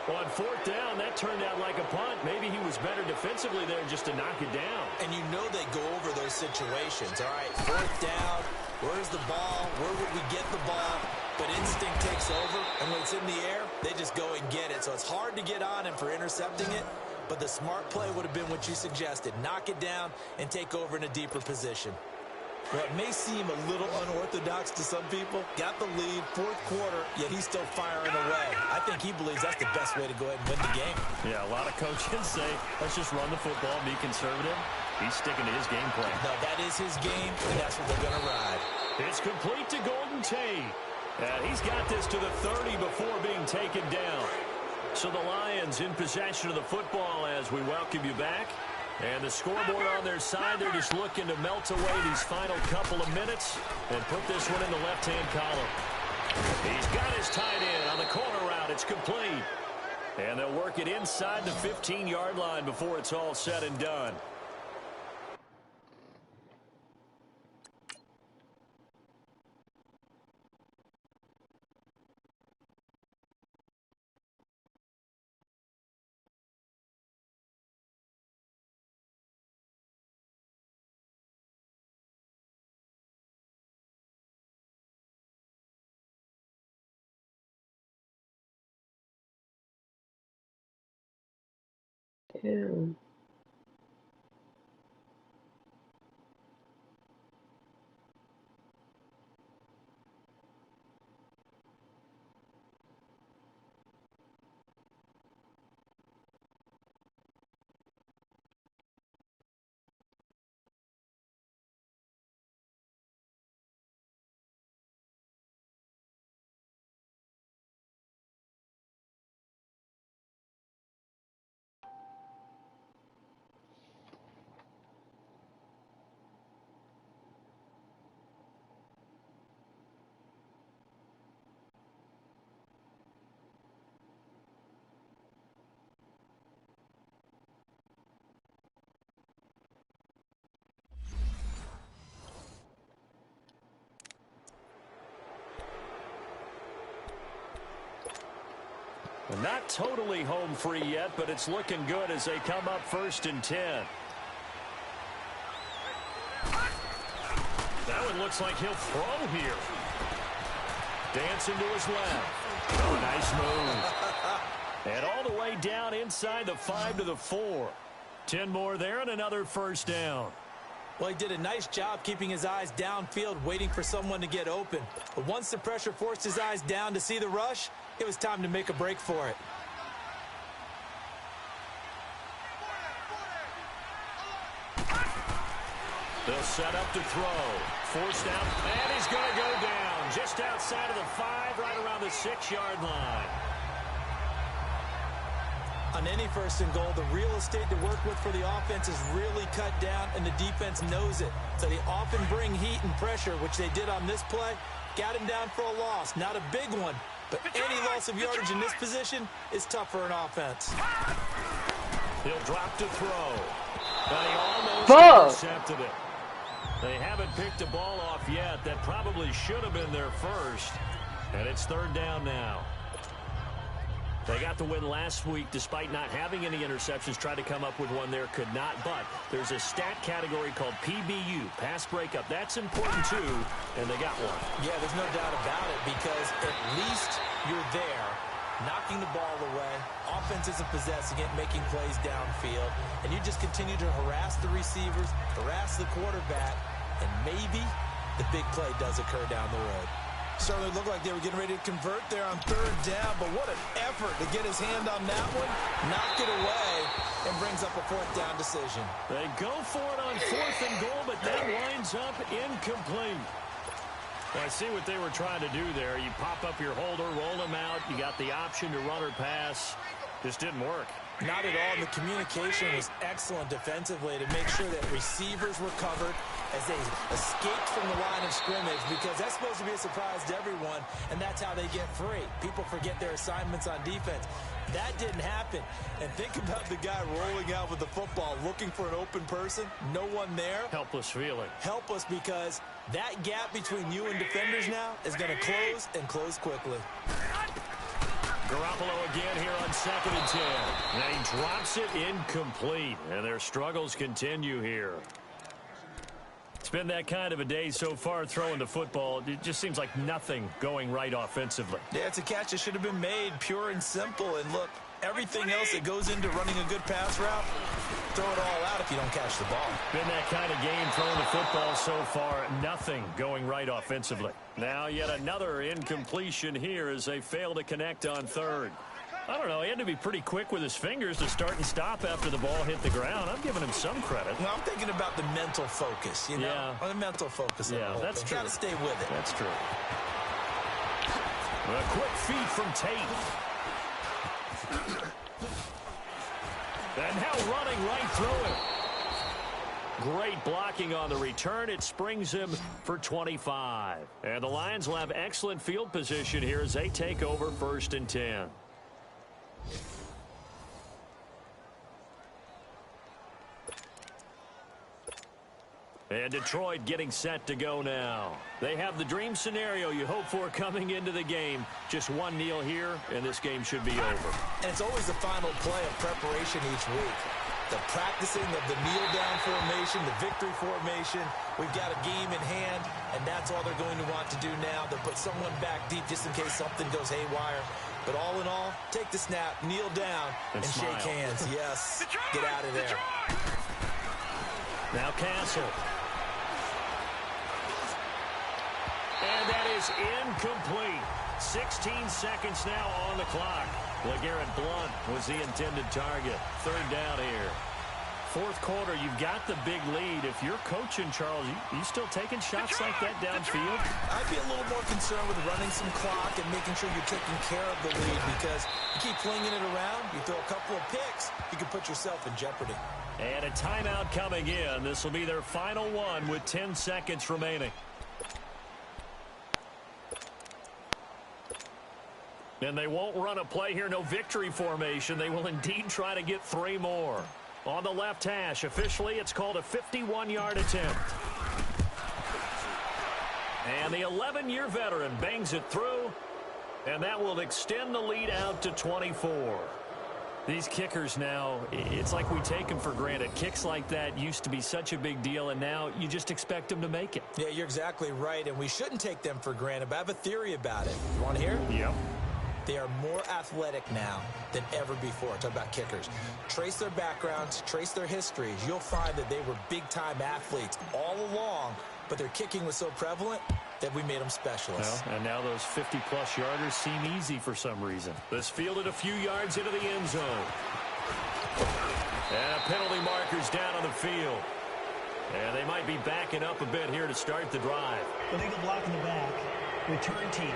On 4th down, that turned out like a punt. Maybe he was better defensively there just to knock it down. And you know they go over those situations. All right, 4th down, where's the ball? Where would we get the ball? But instinct takes over, and when it's in the air, they just go and get it. So it's hard to get on him for intercepting it, but the smart play would have been what you suggested. Knock it down and take over in a deeper position. Well, it may seem a little unorthodox to some people. Got the lead, 4th quarter, yet he's still firing away. I think he believes that's the best way to go ahead and win the game. Yeah, a lot of coaches say, let's just run the football and be conservative. He's sticking to his game plan. No, that is his game, and that's what they're going to ride. It's complete to Golden Tate. And he's got this to the 30 before being taken down. So the Lions in possession of the football as we welcome you back. And the scoreboard on their side, they're just looking to melt away these final couple of minutes and put this one in the left-hand column. He's got his tight end on the corner route. It's complete. And they'll work it inside the 15-yard line before it's all said and done. Damn. Not totally home free yet, but it's looking good as they come up 1st and 10. That one looks like he'll throw here. Dancing to his left. Oh, nice move. And all the way down inside the 5 to the 4. 10 more there and another 1st down. Well, he did a nice job keeping his eyes downfield, waiting for someone to get open. But once the pressure forced his eyes down to see the rush, it was time to make a break for it. They'll set up to throw. Forced out, and he's going to go down just outside of the 5, right around the 6-yard line. On any 1st and goal, the real estate to work with for the offense is really cut down, and the defense knows it. So they often bring heat and pressure, which they did on this play. Got him down for a loss. Not a big one, but any loss of yardage in this position is tough for an offense. He'll drop to throw. But he almost intercepted it. They haven't picked a ball off yet. That probably should have been their first. And it's 3rd down now. They got the win last week despite not having any interceptions. Tried to come up with one there, could not. But there's a stat category called PBU, pass breakup. That's important too, and they got one. Yeah, there's no doubt about it because at least you're there, knocking the ball away. Offense isn't possessing it, making plays downfield. And you just continue to harass the receivers, harass the quarterback, and maybe the big play does occur down the road. Certainly looked like they were getting ready to convert there on 3rd down, but what an effort to get his hand on that one, knock it away, and brings up a 4th down decision. They go for it on 4th and goal, but that winds up incomplete. Well, I see what they were trying to do there. You pop up your holder, roll him out. You got the option to run or pass. Just didn't work. Not at all. And the communication was excellent defensively to make sure that receivers were covered as they escaped from the line of scrimmage, because that's supposed to be a surprise to everyone, and that's how they get free. People forget their assignments on defense. That didn't happen. And think about the guy rolling out with the football, looking for an open person, no one there. Helpless feeling. Helpless because that gap between you and defenders now is going to close and close quickly. Garoppolo again here on 2nd and 10. And he drops it incomplete. And their struggles continue here. It's been that kind of a day so far throwing the football. It just seems like nothing going right offensively. Yeah, it's a catch that should have been made, pure and simple. And look, everything else that goes into running a good pass route, throw it all out if you don't catch the ball. Been that kind of game throwing the football so far. Nothing going right offensively. Now yet another incompletion here as they fail to connect on 3rd. I don't know. He had to be pretty quick with his fingers to start and stop after the ball hit the ground. I'm giving him some credit. Well, I'm thinking about the mental focus, you know? Yeah. The mental focus. Yeah, that's true. Got to stay with it. That's true. A quick feed from Tate. And now running right through it. Great blocking on the return. It springs him for 25. And the Lions will have excellent field position here as they take over 1st and 10. And Detroit getting set to go now. They have the dream scenario you hope for coming into the game. Just one kneel here, and this game should be over. And it's always the final play of preparation each week. The practicing of the kneel-down formation, the victory formation. We've got a game in hand, and that's all they're going to want to do now. They'll put someone back deep just in case something goes haywire. But all in all, take the snap, kneel down, and shake hands. Yes, get out of there. Now Castle. And that is incomplete. 16 seconds now on the clock. LeGarrette Blount was the intended target. 3rd down here. 4th quarter, you've got the big lead. If you're coaching, Charles, you still taking shots like that downfield? I'd be a little more concerned with running some clock and making sure you're taking care of the lead, because you keep flinging it around, you throw a couple of picks, you can put yourself in jeopardy. And a timeout coming in. This will be their final one with 10 seconds remaining. And they won't run a play here. No victory formation. They will indeed try to get 3 more. On the left hash, officially, it's called a 51-yard attempt. And the 11-year veteran bangs it through, and that will extend the lead out to 24. These kickers now, it's like we take them for granted. Kicks like that used to be such a big deal, and now you just expect them to make it. Yeah, you're exactly right, and we shouldn't take them for granted, but I have a theory about it. You want to hear? Yep. They are more athletic now than ever before. Talk about kickers. Trace their backgrounds, trace their histories. You'll find that they were big-time athletes all along, but their kicking was so prevalent that we made them specialists. Well, and now those 50-plus yarders seem easy for some reason. This fielded a few yards into the end zone. And a penalty marker's down on the field. And they might be backing up a bit here to start the drive. Illegal block in the back. Return team.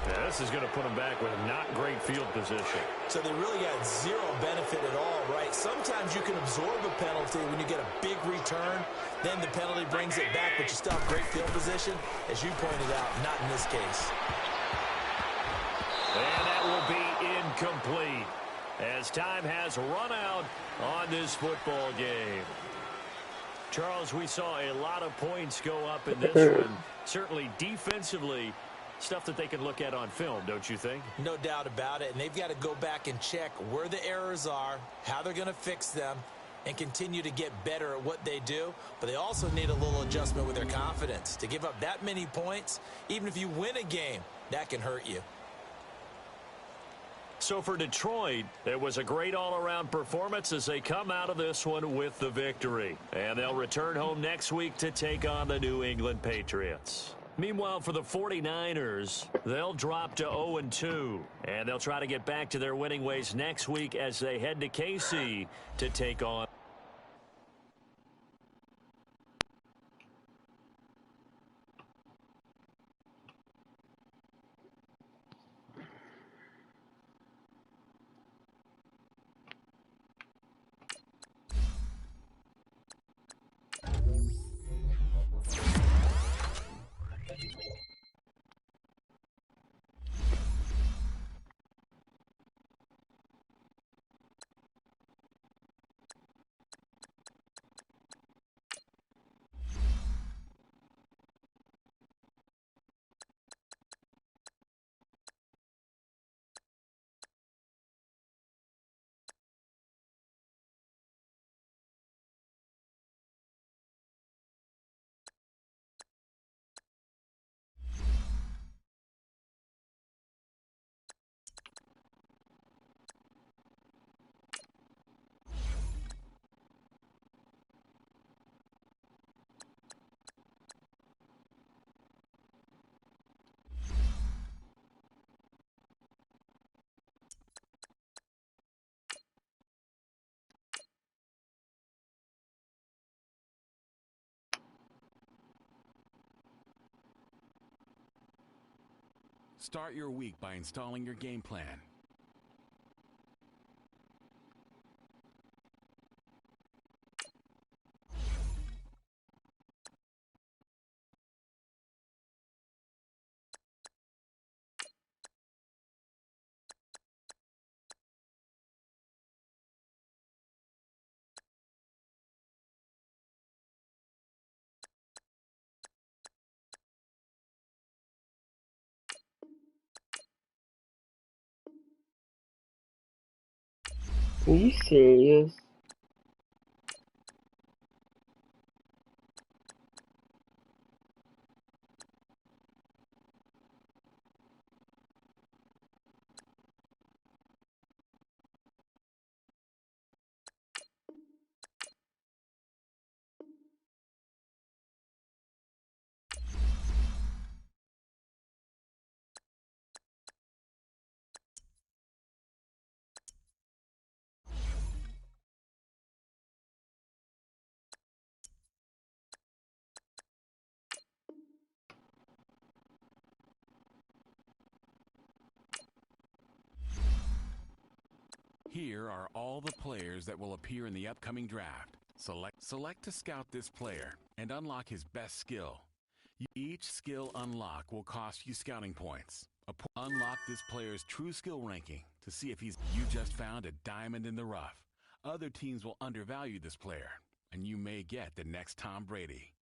Yeah, this is going to put them back with not great field position. So they really got zero benefit at all, right? Sometimes you can absorb a penalty when you get a big return. Then the penalty brings it back, but you still have great field position. As you pointed out, not in this case. And that will be incomplete as time has run out on this football game. Charles, we saw a lot of points go up in this one. Certainly defensively, stuff that they can look at on film, don't you think? No doubt about it, and they've got to go back and check where the errors are, how they're going to fix them, and continue to get better at what they do. But they also need a little adjustment with their confidence. To give up that many points, even if you win a game, that can hurt you. So for Detroit, it was a great all-around performance as they come out of this one with the victory. And they'll return home next week to take on the New England Patriots. Meanwhile, for the 49ers, they'll drop to 0-2, and they'll try to get back to their winning ways next week as they head to KC to take on. Start your week by installing your game plan. Are you serious? Here are all the players that will appear in the upcoming draft. Select to scout this player and unlock his best skill. Each skill unlock will cost you scouting points. Unlock this player's true skill ranking to see if you just found a diamond in the rough. Other teams will undervalue this player, and you may get the next Tom Brady.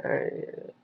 Alright.